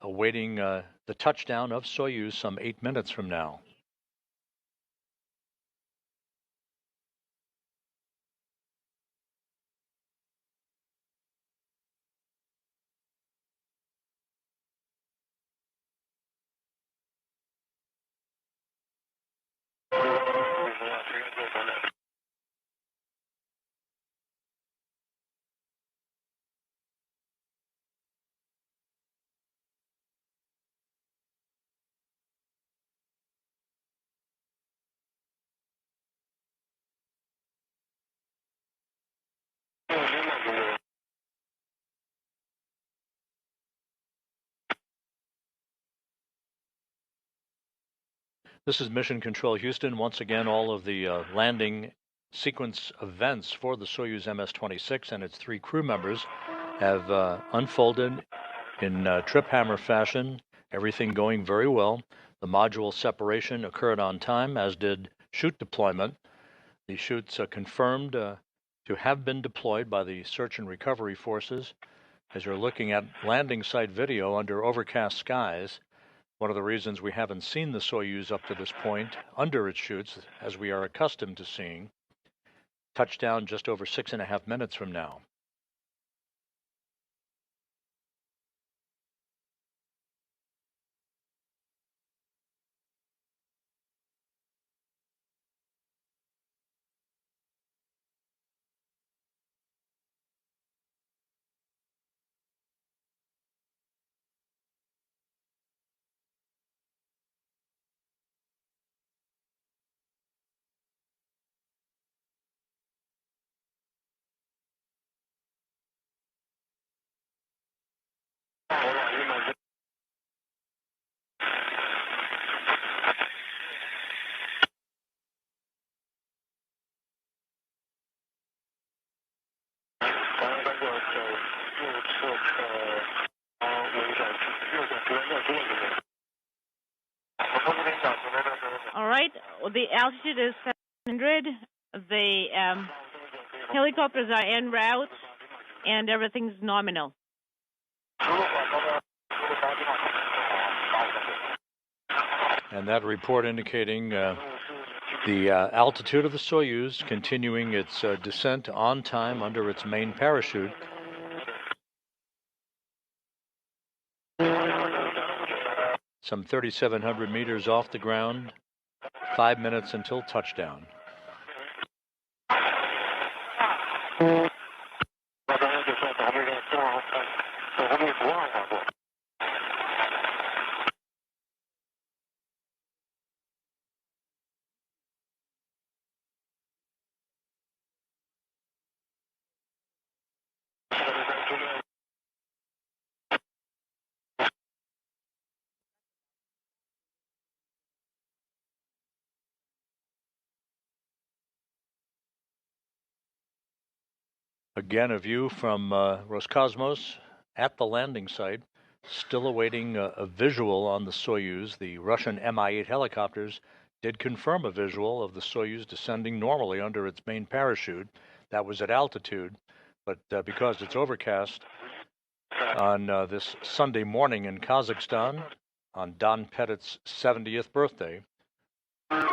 awaiting the touchdown of Soyuz some 8 minutes from now. This is Mission Control Houston. Once again, all of the landing sequence events for the Soyuz MS-26 and its 3 crew members have unfolded in trip hammer fashion, everything going very well. The module separation occurred on time, as did chute deployment. The chutes confirmed to have been deployed by the search and recovery forces. As you're looking at landing site video under overcast skies, one of the reasons we haven't seen the Soyuz up to this point under its chutes, as we are accustomed to seeing. Touchdown just over 6.5 minutes from now. All right, the altitude is 700. The helicopters are en route, and everything's nominal. And that report indicating the altitude of the Soyuz continuing its descent on time under its main parachute. Some 3,700 meters off the ground. 5 minutes until touchdown. Again, a view from Roscosmos at the landing site, still awaiting a visual on the Soyuz. The Russian Mi-8 helicopters did confirm a visual of the Soyuz descending normally under its main parachute. That was at altitude, but because it's overcast on this Sunday morning in Kazakhstan, on Don Pettit's 70th birthday,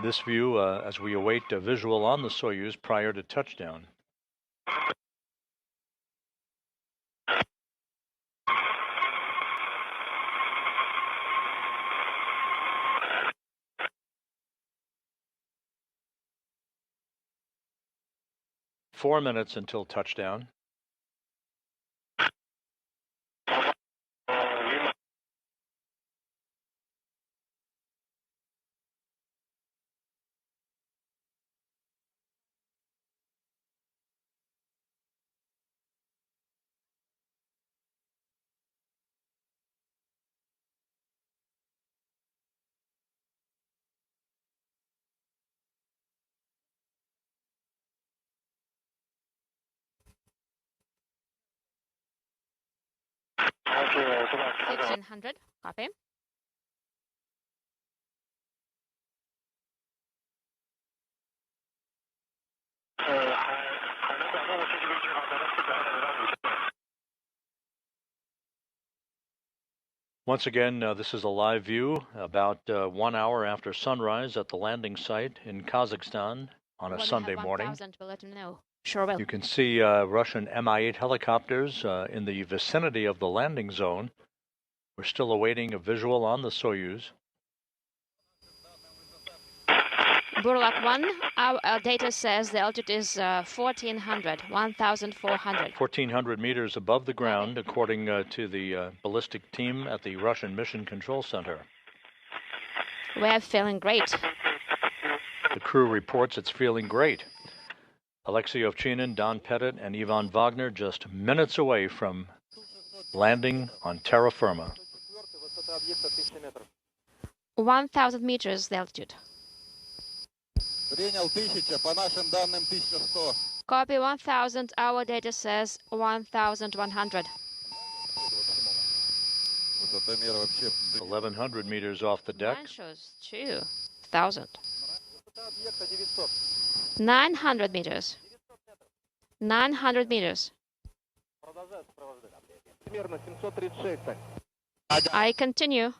this view as we await a visual on the Soyuz prior to touchdown. Four minutes until touchdown. $1,600, copy. Once again, this is a live view about 1 hour after sunrise at the landing site in Kazakhstan on a Sunday morning. We'll let them know. Sure will. You can see Russian Mi-8 helicopters in the vicinity of the landing zone. We're still awaiting a visual on the Soyuz. Burlak 1, our data says the altitude is 1,400, 1,400. 1,400 meters above the ground, according to the ballistic team at the Russian Mission Control Center. We're feeling great. The crew reports it's feeling great. Aleksey, Ovchinin, Don Pettit, and Ivan Vagner just minutes away from landing on terra firma. 1,000 meters the altitude. Copy 1,000. Our data says 1,100. 1,100 meters off the deck. Mine shows 2,000. 900 meters. 900 meters. I continue.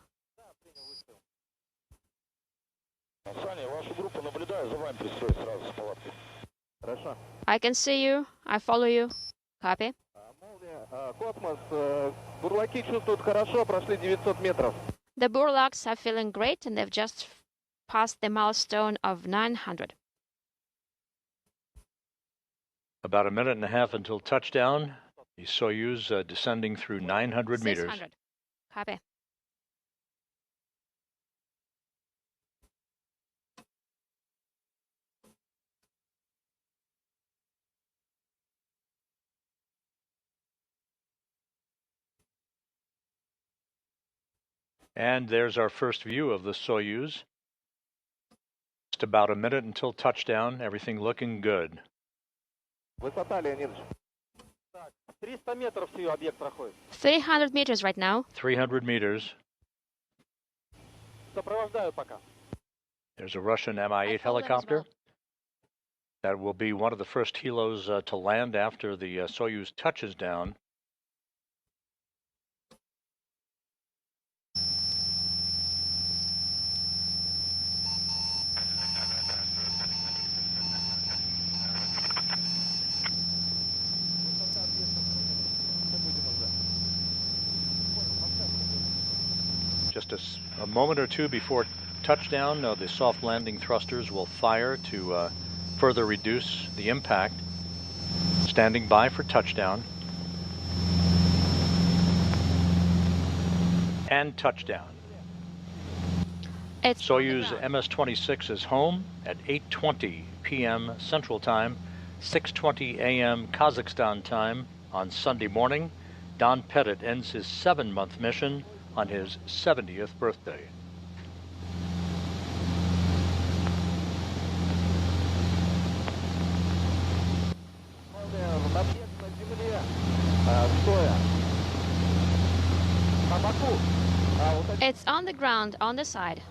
I can see you. I follow you. Copy. The Burlaks are feeling great, and they've just passed the milestone of 900. About a minute and a half until touchdown. The Soyuz descending through 900 meters. 600. Copy. And there's our first view of the Soyuz. Just about a minute until touchdown. Everything looking good. 300 meters right now. 300 meters. There's a Russian Mi-8 helicopter. Well. That will be one of the first helos to land after the Soyuz touches down. Just a moment or two before touchdown, the soft landing thrusters will fire to further reduce the impact. Standing by for touchdown. And touchdown. Soyuz MS-26 is home at 8:20 p.m. Central Time, 6:20 a.m. Kazakhstan time on Sunday morning. Don Pettit ends his 7-month mission on his 70th birthday. It's on the ground, on the side.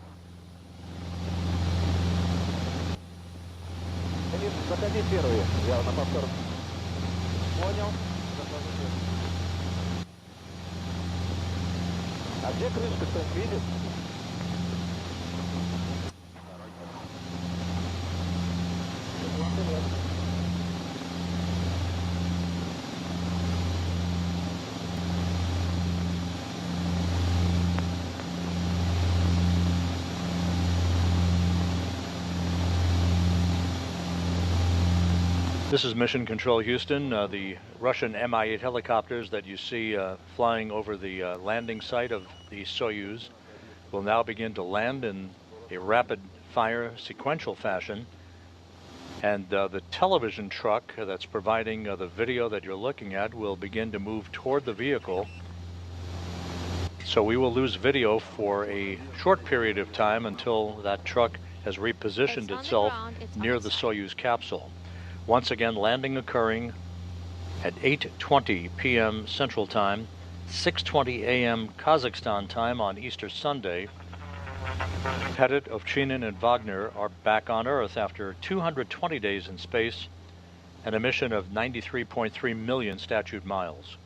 This is Mission Control Houston. The Russian Mi-8 helicopters that you see flying over the landing site of the Soyuz will now begin to land in a rapid-fire sequential fashion. And the television truck that's providing the video that you're looking at will begin to move toward the vehicle. So we will lose video for a short period of time until that truck has repositioned itself near the Soyuz capsule. Once again, landing occurring at 8:20 p.m. Central Time, 6:20 a.m. Kazakhstan time on Easter Sunday. Pettit, Ovchinin, and Vagner are back on Earth after 220 days in space and a mission of 93.3 million statute miles.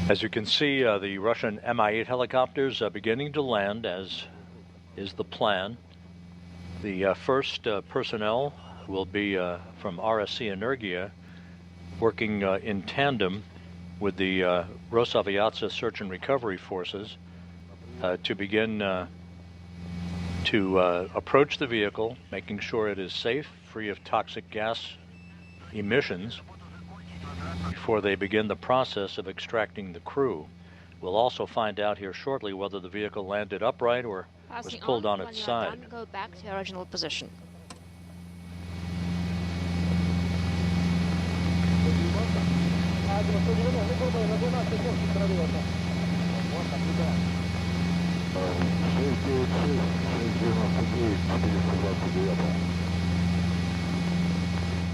As you can see, the Russian Mi-8 helicopters are beginning to land, as is the plan. The first personnel will be from RSC Energia, working in tandem with the Rosaviatsa search and recovery forces to begin to approach the vehicle, making sure it is safe, free of toxic gas emissions, before they begin the process of extracting the crew. We'll also find out here shortly whether the vehicle landed upright or was pulled on its side. Go back to your original position.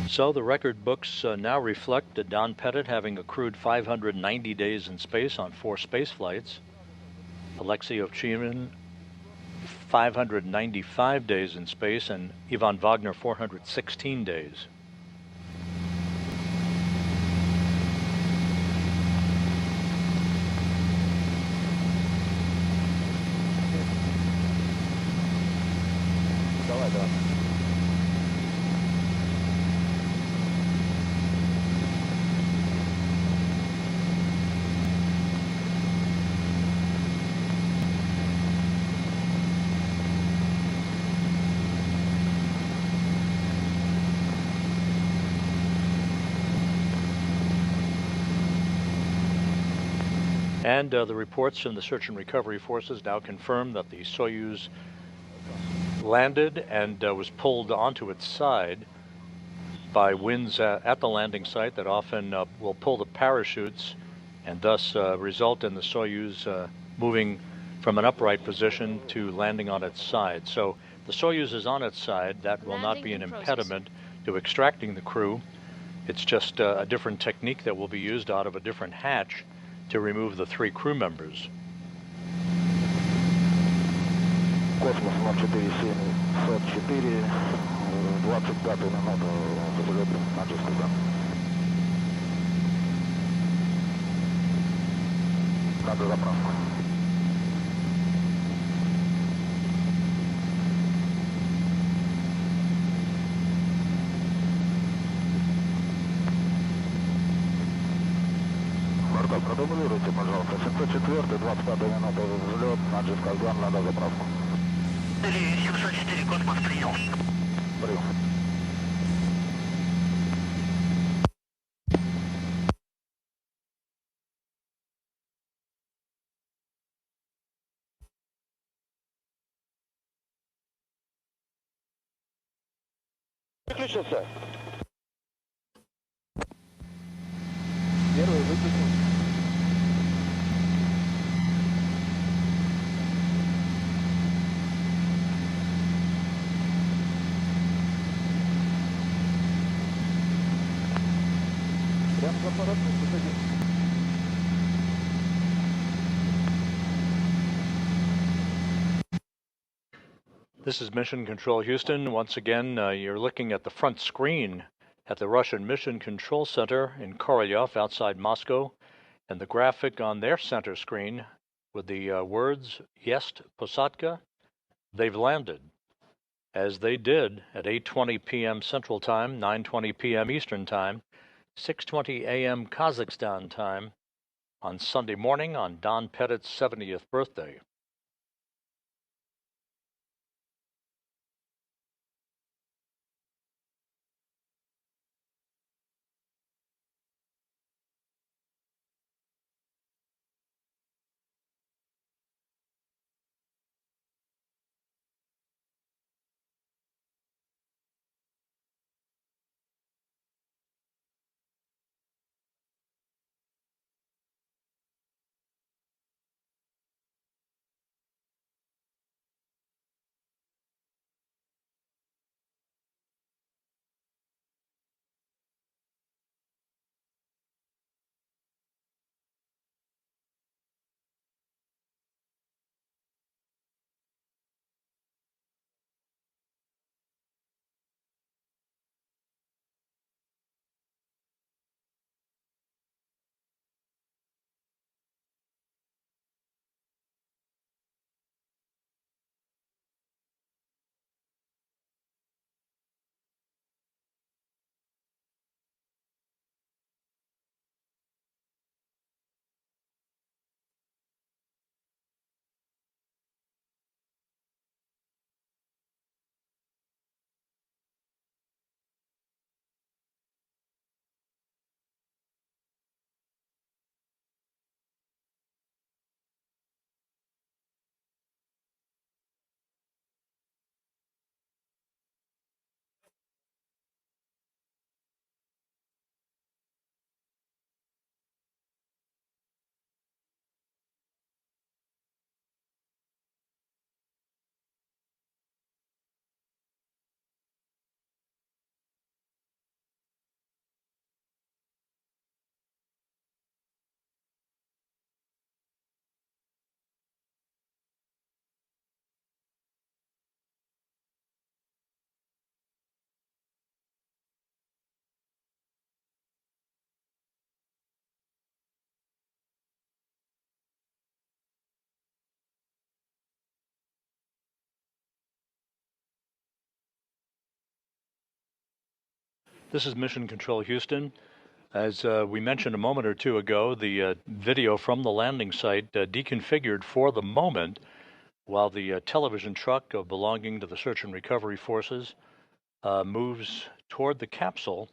So the record books now reflect Don Pettit having accrued 590 days in space on 4 space flights. Aleksey Ovchinin 595 days in space, and Ivan Vagner 416 days. And the reports from the search and recovery forces now confirm that the Soyuz landed and was pulled onto its side by winds at the landing site that often will pull the parachutes and thus result in the Soyuz moving from an upright position to landing on its side. So the Soyuz is on its side. That will not be an impediment to extracting the crew. It's just a different technique that will be used out of a different hatch to remove the 3 crew members. Космос 047, 44, 25 минута, взлет на Dzhezkazgan. Надо заправку. Продублируйте, пожалуйста. 704, 25 минута, взлет на Dzhezkazgan, надо заправку. 704, космос, прием. Прием. Выключился. Первый выключил. Прямо за аппаратом выходи. This is Mission Control Houston. Once again, you're looking at the front screen at the Russian Mission Control Center in Korolyov outside Moscow, and the graphic on their center screen with the words, Есть посадка, they've landed, as they did at 8:20 p.m. Central Time, 9:20 p.m. Eastern Time, 6:20 a.m. Kazakhstan time on Sunday morning on Don Pettit's 70th birthday. This is Mission Control Houston. As we mentioned a moment or two ago, the video from the landing site deconfigured for the moment while the television truck belonging to the search and recovery forces moves toward the capsule.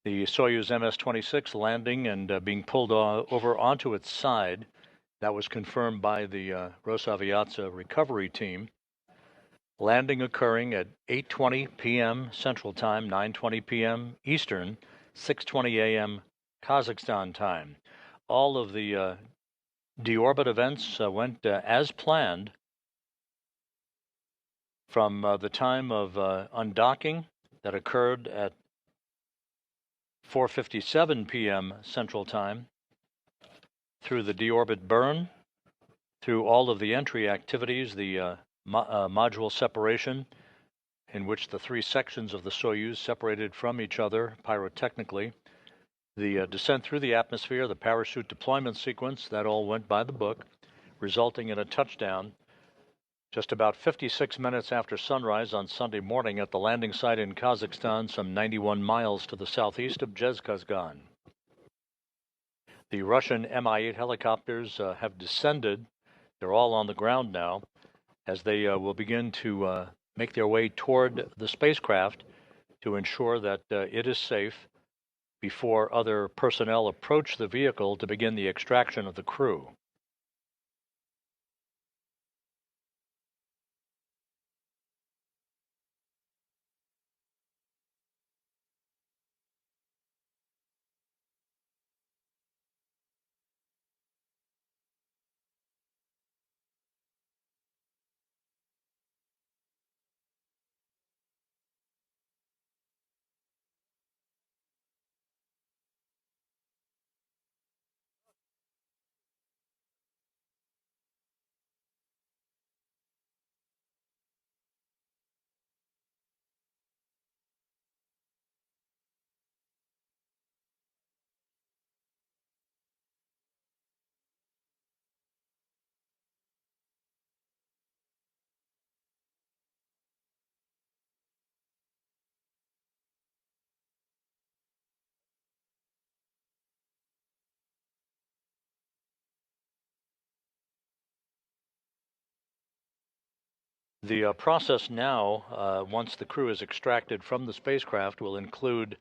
The Soyuz MS-26 landing and being pulled over onto its side. That was confirmed by the Rosaviatsa recovery team. Landing occurring at 8:20 p.m. Central Time, 9:20 p.m. Eastern, 6:20 a.m. Kazakhstan time. All of the deorbit events went as planned from the time of undocking that occurred at 4:57 p.m. Central Time, through the deorbit burn, through all of the entry activities, the module separation, in which the three sections of the Soyuz separated from each other pyrotechnically, the descent through the atmosphere, the parachute deployment sequence, that all went by the book, resulting in a touchdown just about 56 minutes after sunrise on Sunday morning at the landing site in Kazakhstan, some 91 miles to the southeast of Dzhezkazgan. The Russian Mi-8 helicopters have descended. They're all on the ground now, as they will begin to make their way toward the spacecraft to ensure that it is safe before other personnel approach the vehicle to begin the extraction of the crew. The process now, once the crew is extracted from the spacecraft, will include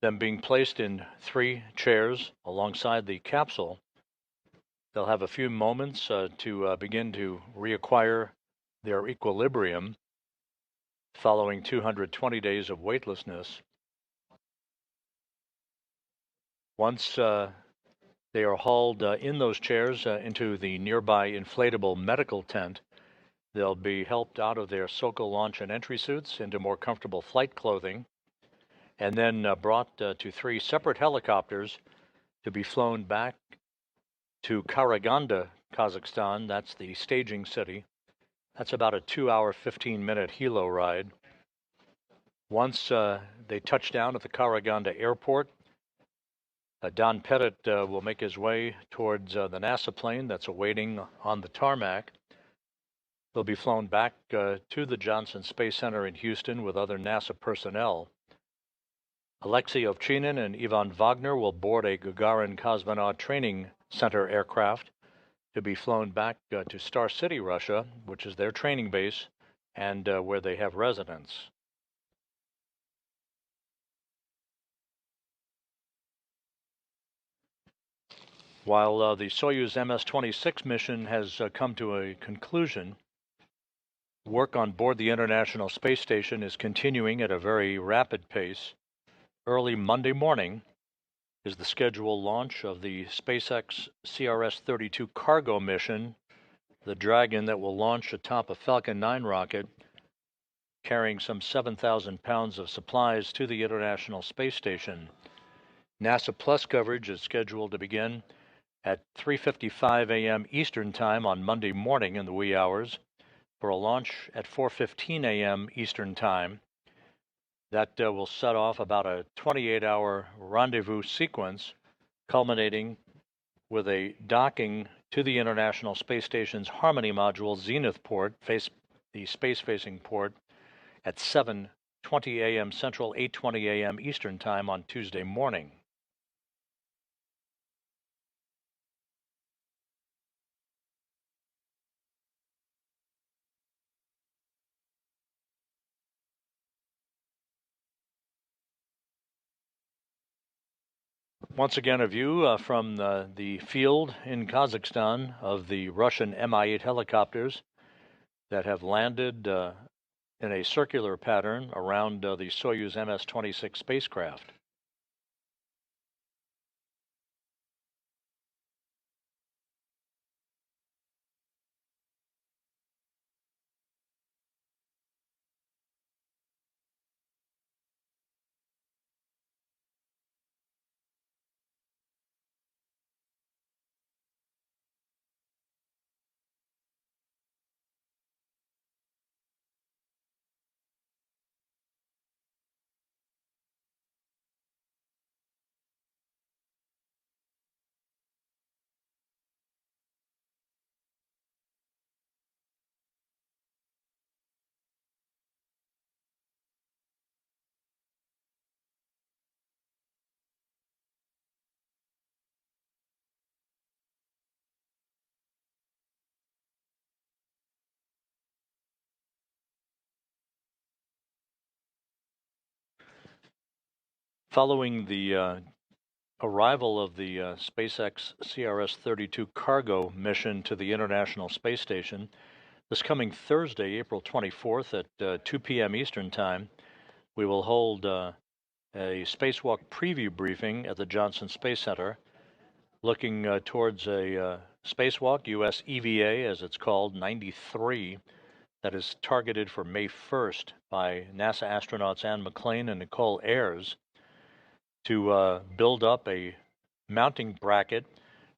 them being placed in 3 chairs alongside the capsule. They'll have a few moments to begin to reacquire their equilibrium following 220 days of weightlessness. Once they are hauled in those chairs into the nearby inflatable medical tent, they'll be helped out of their Sokol launch and entry suits into more comfortable flight clothing, and then brought to 3 separate helicopters to be flown back to Karaganda, Kazakhstan. That's the staging city. That's about a 2-hour, 15-minute helo ride. Once they touch down at the Karaganda airport, Don Pettit will make his way towards the NASA plane that's awaiting on the tarmac. They'll be flown back to the Johnson Space Center in Houston with other NASA personnel. Aleksey, Ovchinin, and Ivan Vagner will board a Gagarin Cosmonaut Training Center aircraft to be flown back to Star City, Russia, which is their training base and where they have residence. While the Soyuz MS-26 mission has come to a conclusion, work on board the International Space Station is continuing at a very rapid pace. Early Monday morning is the scheduled launch of the SpaceX CRS-32 cargo mission, the Dragon that will launch atop a Falcon 9 rocket, carrying some 7,000 pounds of supplies to the International Space Station. NASA Plus coverage is scheduled to begin at 3:55 a.m. Eastern Time on Monday morning in the wee hours, for a launch at 4:15 a.m. Eastern Time. That will set off about a 28-hour rendezvous sequence, culminating with a docking to the International Space Station's Harmony module Zenith port, the space-facing port, at 7:20 a.m. Central, 8:20 a.m. Eastern Time on Tuesday morning. Once again, a view from the field in Kazakhstan of the Russian Mi-8 helicopters that have landed in a circular pattern around the Soyuz MS-26 spacecraft. Following the arrival of the SpaceX CRS-32 cargo mission to the International Space Station, this coming Thursday, April 24th at 2 p.m. Eastern Time, we will hold a spacewalk preview briefing at the Johnson Space Center, looking towards a spacewalk, US EVA as it's called, 93, that is targeted for May 1st by NASA astronauts Anne McClain and Nicole Ayers to build up a mounting bracket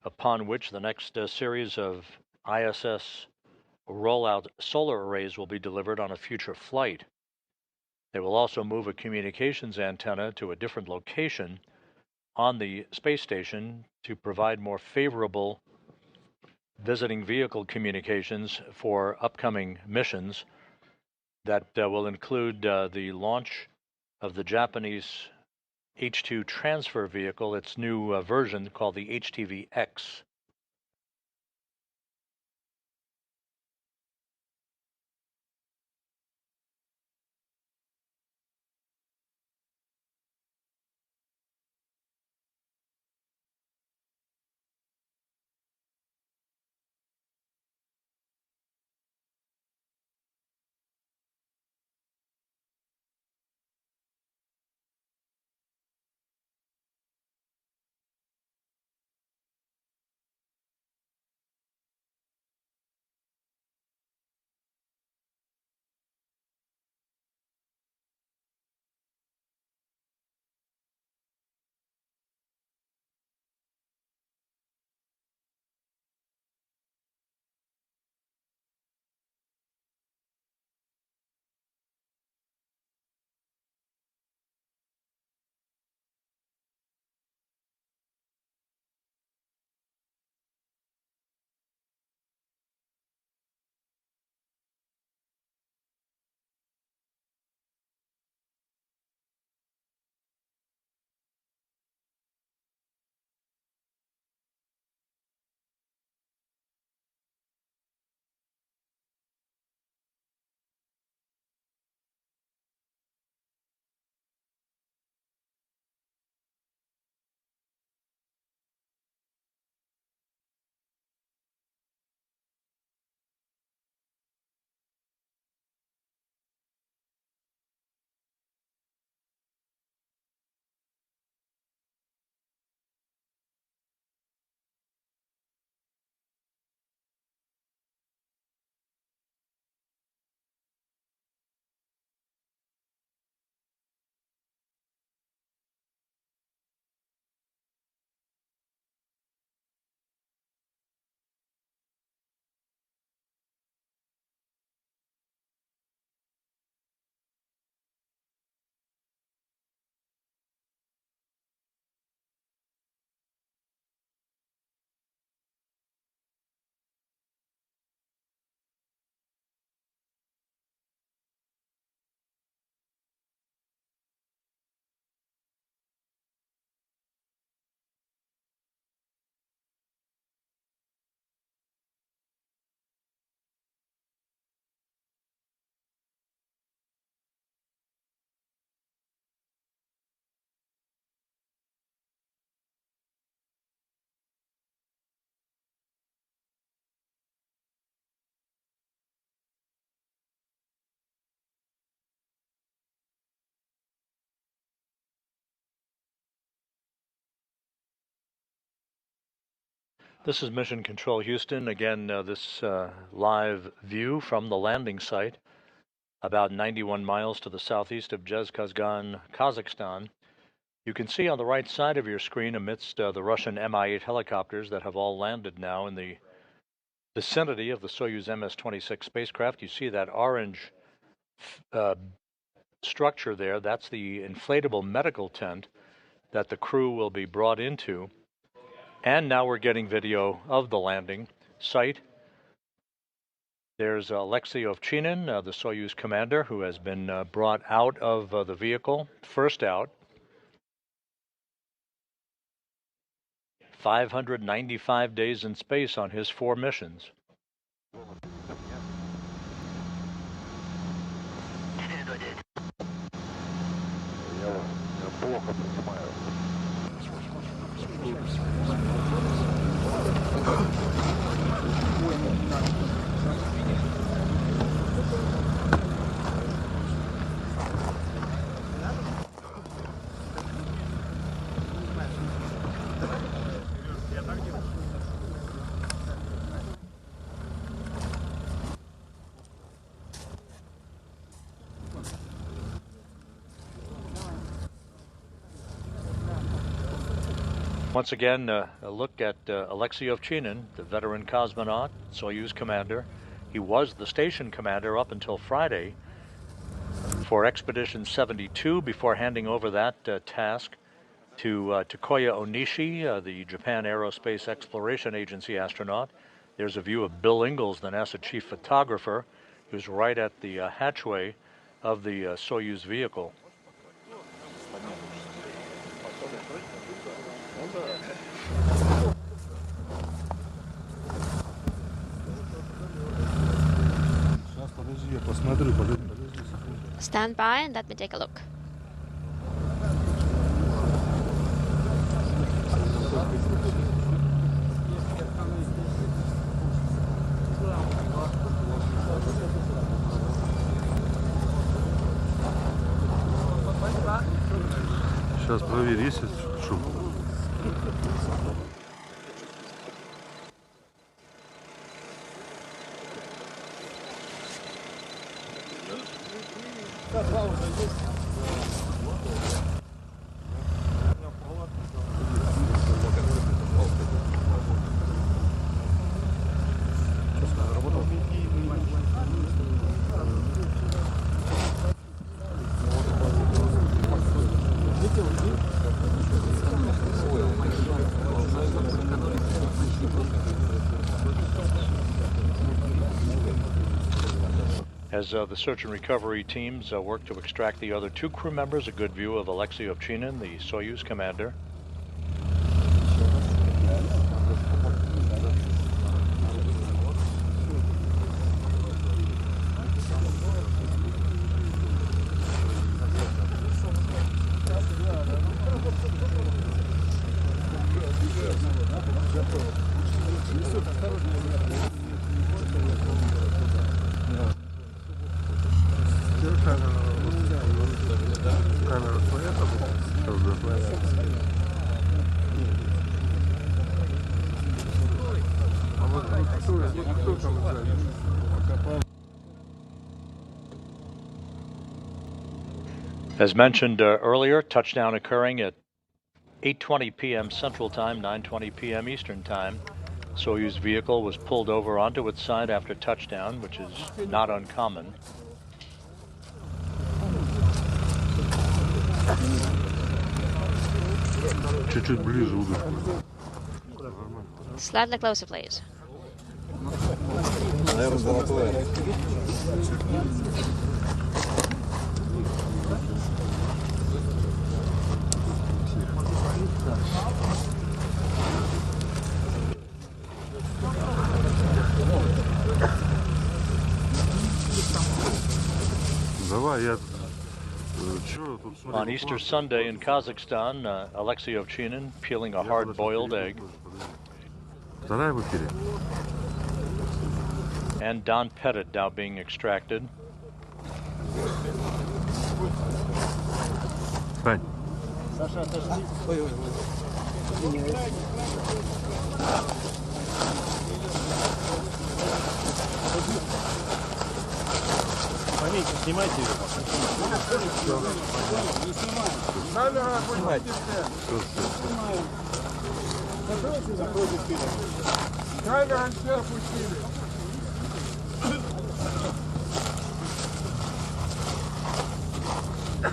upon which the next series of ISS rollout solar arrays will be delivered on a future flight. They will also move a communications antenna to a different location on the space station to provide more favorable visiting vehicle communications for upcoming missions that will include the launch of the Japanese H2 transfer vehicle, its new version called the HTV-X. This is Mission Control Houston. Again, this live view from the landing site, about 91 miles to the southeast of Dzhezkazgan, Kazakhstan. You can see on the right side of your screen, amidst the Russian Mi-8 helicopters that have all landed now in the vicinity of the Soyuz MS-26 spacecraft, you see that orange structure there. That's the inflatable medical tent that the crew will be brought into. And now we're getting video of the landing site. There's Aleksey Ovchinin, the Soyuz commander, who has been brought out of the vehicle, first out. 595 days in space on his 4 missions. Once again, a look at Aleksey Ovchinin, the veteran cosmonaut, Soyuz commander. He was the station commander up until Friday for Expedition 72 before handing over that task to Takuya Onishi, the Japan Aerospace Exploration Agency astronaut. There's a view of Bill Ingalls, the NASA chief photographer, who's right at the hatchway of the Soyuz vehicle. Stand by and let me take a look. Сейчас проверь, есть шум. As the search and recovery teams work to extract the other 2 crew members, a good view of Aleksey Ovchinin, the Soyuz commander. As mentioned earlier, touchdown occurring at 8:20 p.m. Central Time, 9:20 p.m. Eastern Time. Soyuz vehicle was pulled over onto its side after touchdown, which is not uncommon. Чуть-чуть ближе удочку. Slightly closer, please. Наверное, золотое. Давай, я... On Easter Sunday in Kazakhstan, Aleksey Ovchinin peeling a hard-boiled egg. And Donald Pettit now being extracted. Fine.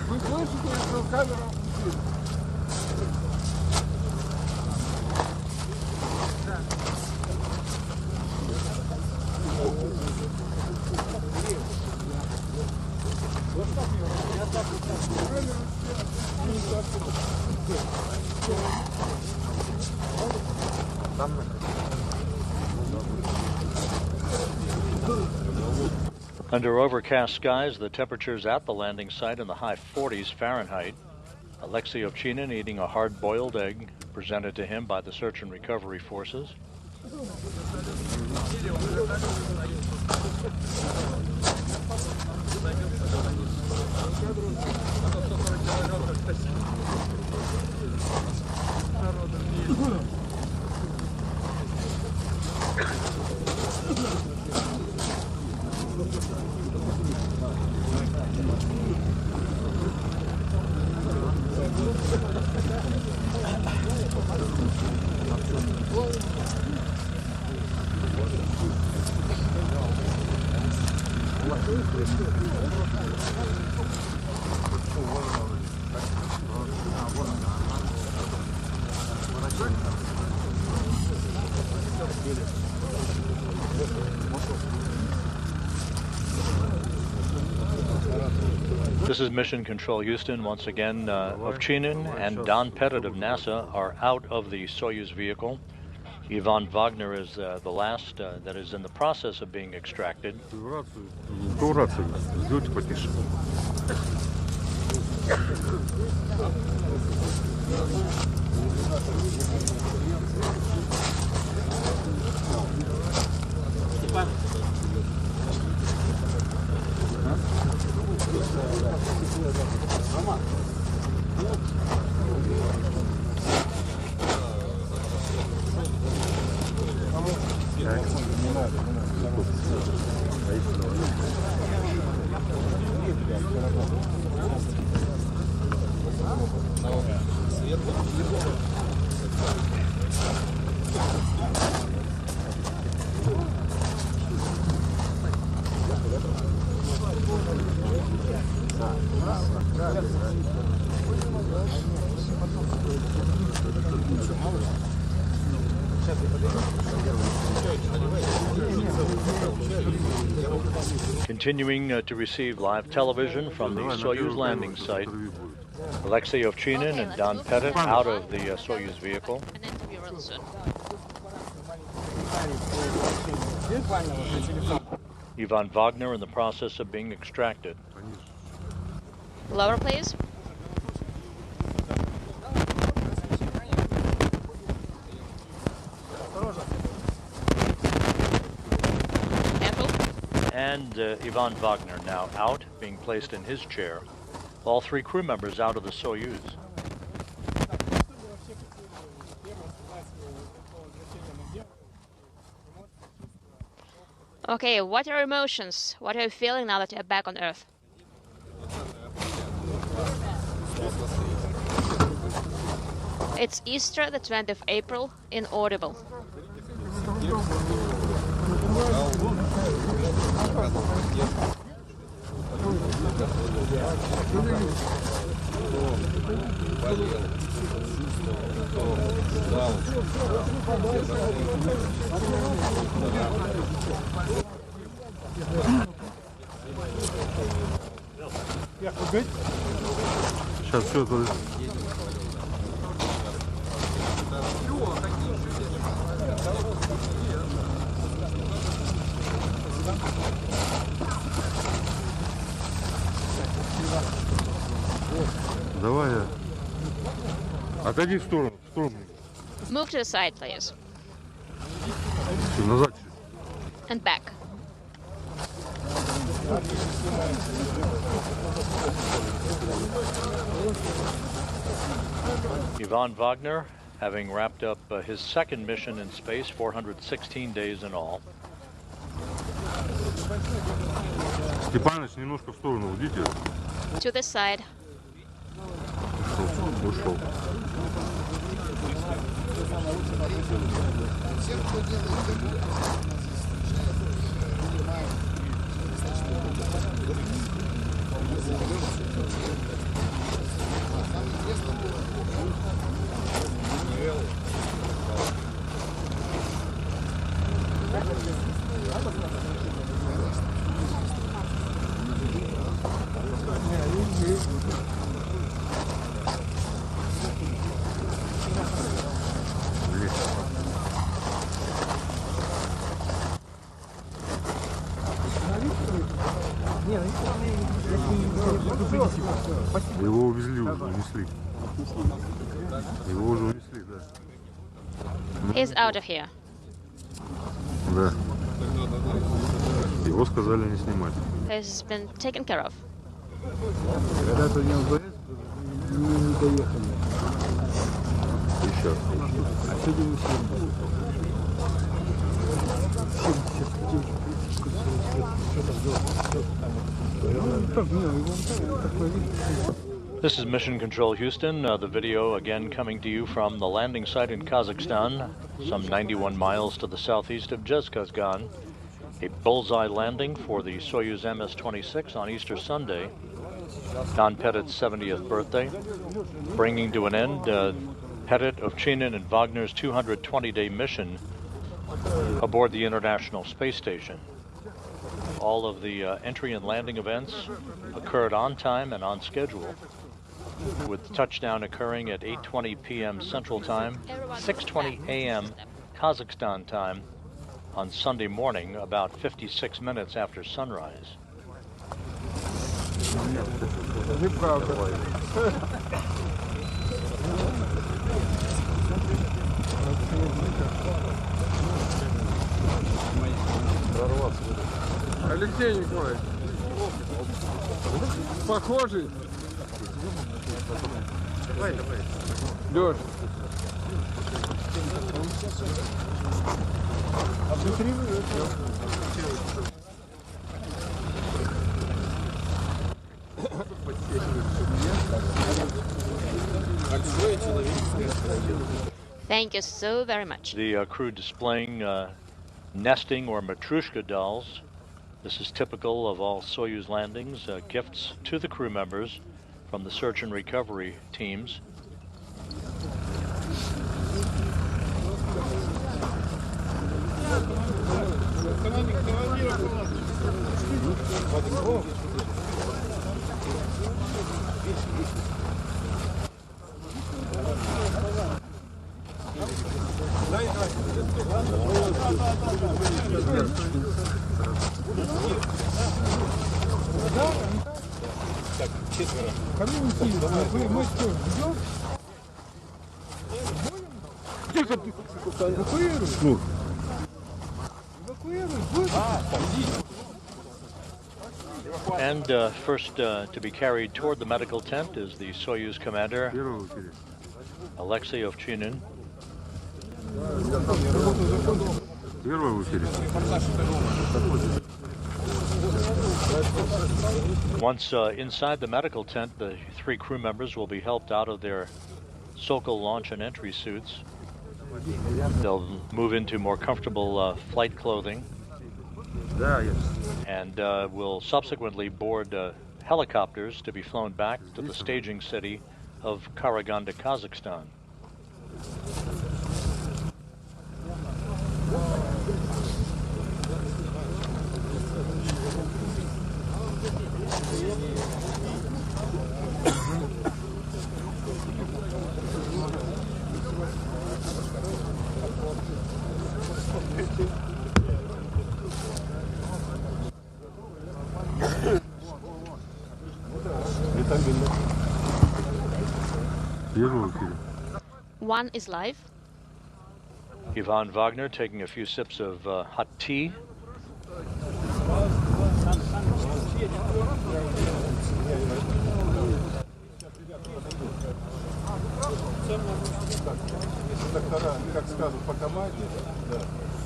Вы слышите, что камера опустили? Under overcast skies, the temperatures at the landing site in the high 40s Fahrenheit. Aleksey Ovchinin eating a hard-boiled egg presented to him by the search and recovery forces. This is Mission Control Houston. Once again, Ovchinin and Donald Pettit of NASA are out of the Soyuz vehicle. Ivan Vagner is the last that is in the process of being extracted. Continuing to receive live television from the Soyuz landing site, Aleksey Ovchinin and Don Pettit out of the Soyuz vehicle. An interview real soon. Ivan Vagner in the process of being extracted. Lower, please. And Ivan Vagner now out, being placed in his chair. All three crew members out of the Soyuz. Okay, what are your emotions? What are you feeling now that you're back on Earth? It's Easter, the 20th of April, inaudible. Сейчас все это... Давай. Отойди в сторону, Move to the side, please. Назад. And back. Ivan Vagner having wrapped up his second mission in space, 416 days in all. Степаныч, немножко в сторону уйдите. To the side. Ушел. Его увезли уже, унесли. Его уже унесли, да. He's out of here. Да. Его сказали не снимать. He's been taken care of. Еще. This is Mission Control Houston. The video again coming to you from the landing site in Kazakhstan, some 91 miles to the southeast of Dzhezkazgan. A bullseye landing for the Soyuz MS-26 on Easter Sunday, Don Pettit's 70th birthday, bringing to an end Pettit, Ovchinin, and Vagner's 220-day mission aboard the International Space Station. All of the entry and landing events occurred on time and on schedule, with touchdown occurring at 8:20 p.m. Central Time, 6:20 a.m. Kazakhstan time on Sunday morning, about 56 minutes after sunrise. Алексей Николаевич, похожий. Лёш. Thank you so very much. The crew displaying nesting or matryoshka dolls. This is typical of all Soyuz landings, gifts to the crew members from the search and recovery teams. And first to be carried toward the medical tent is the Soyuz commander, Aleksey Ovchinin. Once inside the medical tent, the three crew members will be helped out of their Sokol launch and entry suits. They'll move into more comfortable flight clothing and will subsequently board helicopters to be flown back to the staging city of Karman, Kazakhstan. One is live. Ivan Vagner taking a few sips of hot tea. Доктора, как скажут, по команде, да,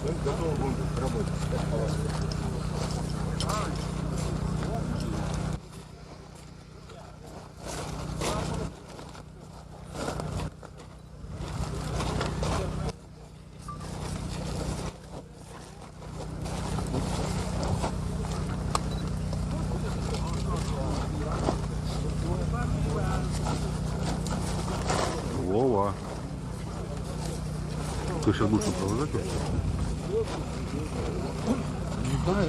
мы готовы будем работать. Вова. Ты сейчас будешь провожать его? Да, и...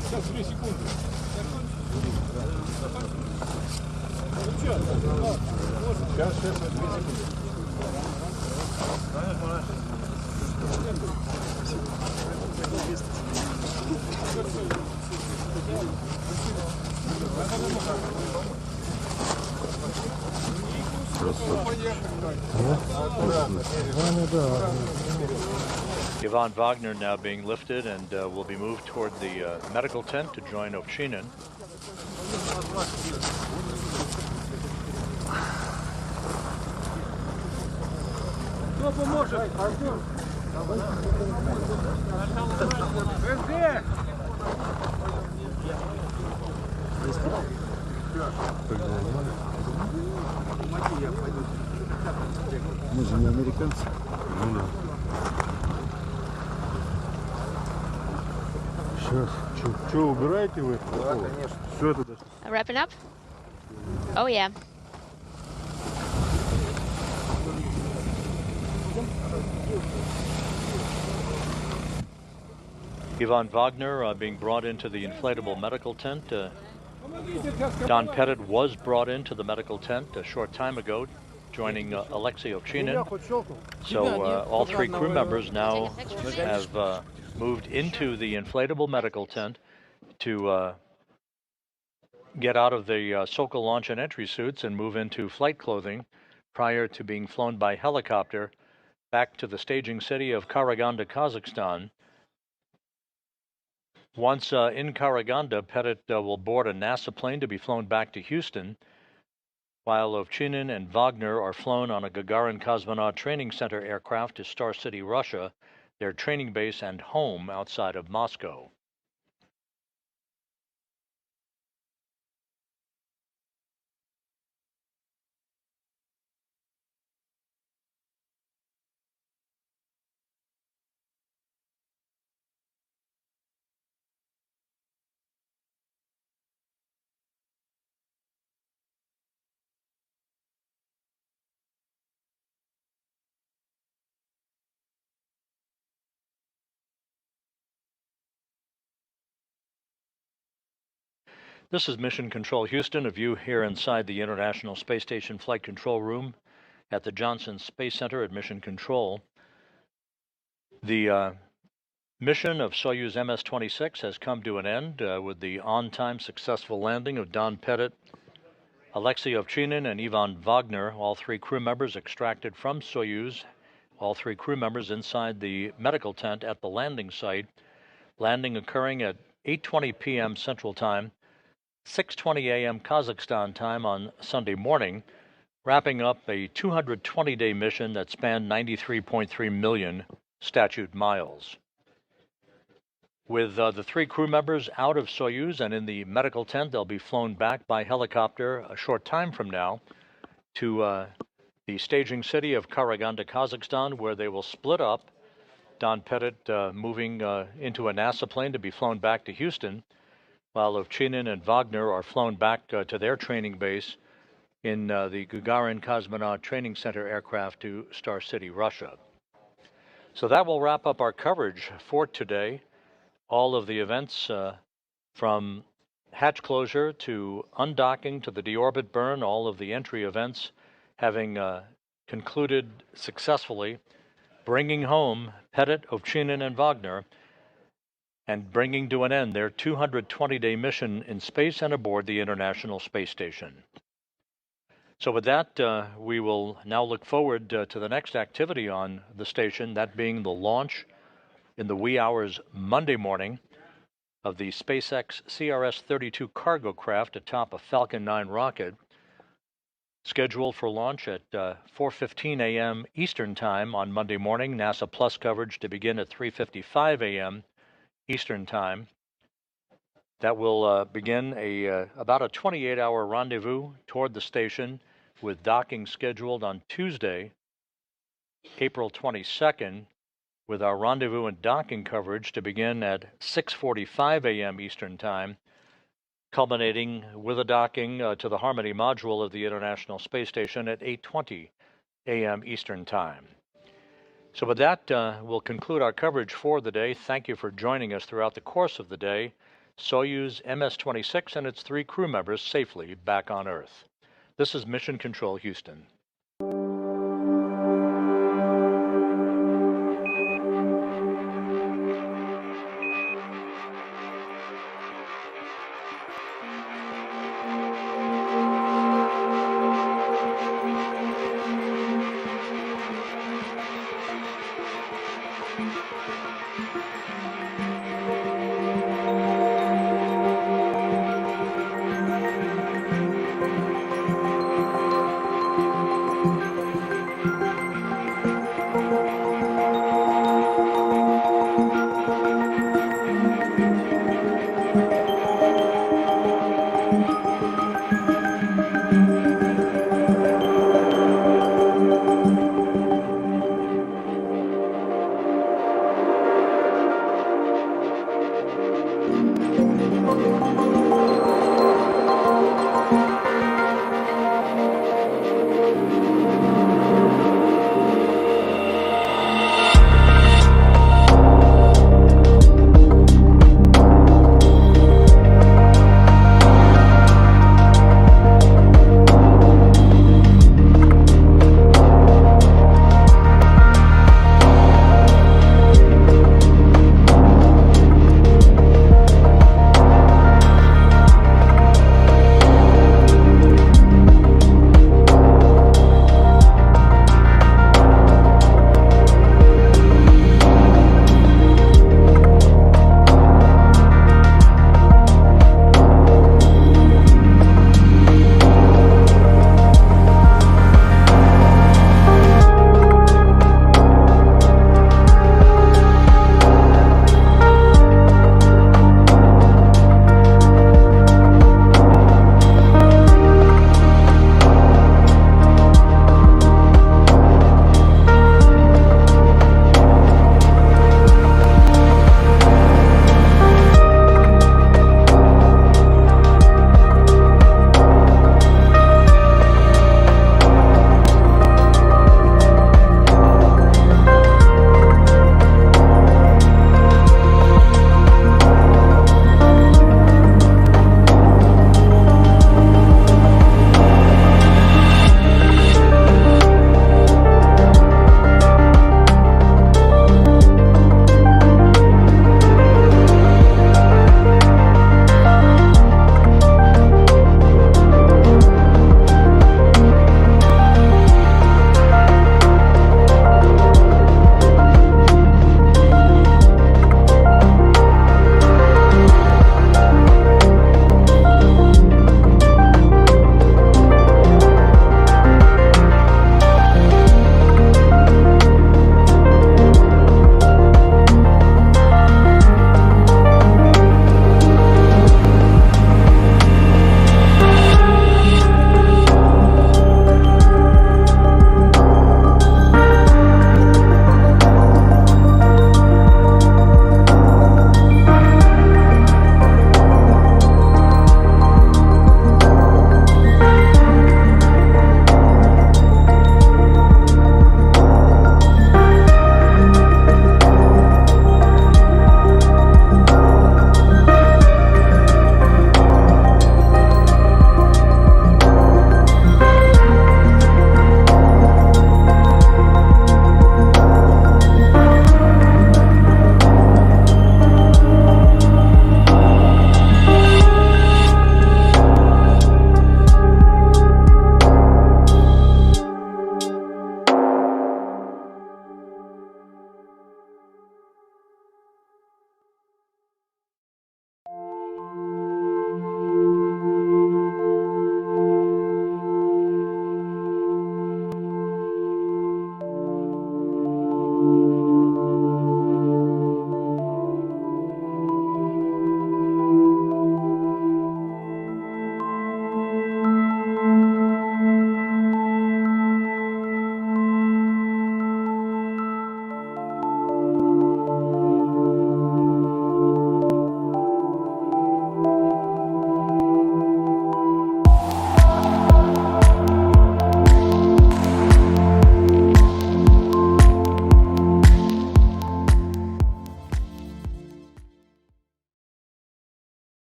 Сейчас 2 секунды. Сейчас 2 секунды. Ivan Vagner now being lifted and will be moved toward the medical tent to join Ovchinin. Мы же не американцы. Ну да. Сейчас. Что, убираете вы? Да, конечно. Все это даже. Wrapping up? Oh, yeah. Ivan Vagner being brought into the inflatable medical tent. Don Pettit was brought into the medical tent a short time ago, joining Aleksey Ovchinin. So all 3 crew members now have moved into the inflatable medical tent to get out of the Sokol launch and entry suits and move into flight clothing prior to being flown by helicopter back to the staging city of Karaganda, Kazakhstan. Once in Karaganda, Pettit will board a NASA plane to be flown back to Houston, while Ovchinin and Vagner are flown on a Gagarin Cosmonaut Training Center aircraft to Star City, Russia, their training base and home outside of Moscow. This is Mission Control Houston, a view here inside the International Space Station Flight Control Room at the Johnson Space Center at Mission Control. The mission of Soyuz MS-26 has come to an end with the on-time successful landing of Don Pettit, Aleksey Ovchinin, and Ivan Vagner, all 3 crew members extracted from Soyuz, all 3 crew members inside the medical tent at the landing site, landing occurring at 8:20 p.m. Central Time, 6:20 a.m. Kazakhstan time on Sunday morning, wrapping up a 220-day mission that spanned 93.3 million statute miles. With the 3 crew members out of Soyuz and in the medical tent, they'll be flown back by helicopter a short time from now to the staging city of Karaganda, Kazakhstan, where they will split up. Don Pettit moving into a NASA plane to be flown back to Houston, while Ovchinin and Vagner are flown back to their training base in the Gagarin Cosmonaut Training Center aircraft to Star City, Russia. So that will wrap up our coverage for today. All of the events from hatch closure to undocking to the deorbit burn, all of the entry events having concluded successfully, bringing home Pettit, Ovchinin, and Vagner, and bringing to an end their 220-day mission in space and aboard the International Space Station. So with that, we will now look forward to the next activity on the station, that being the launch in the wee hours Monday morning of the SpaceX CRS-32 cargo craft atop a Falcon 9 rocket, scheduled for launch at 4:15 a.m. Eastern Time on Monday morning. NASA Plus coverage to begin at 3:55 a.m. Eastern Time. That will begin about a 28-hour rendezvous toward the station, with docking scheduled on Tuesday, April 22nd, with our rendezvous and docking coverage to begin at 6:45 a.m. Eastern Time, culminating with a docking to the Harmony module of the International Space Station at 8:20 a.m. Eastern Time. So with that, we'll conclude our coverage for the day. Thank you for joining us throughout the course of the day. Soyuz MS-26 and its 3 crew members safely back on Earth. This is Mission Control Houston.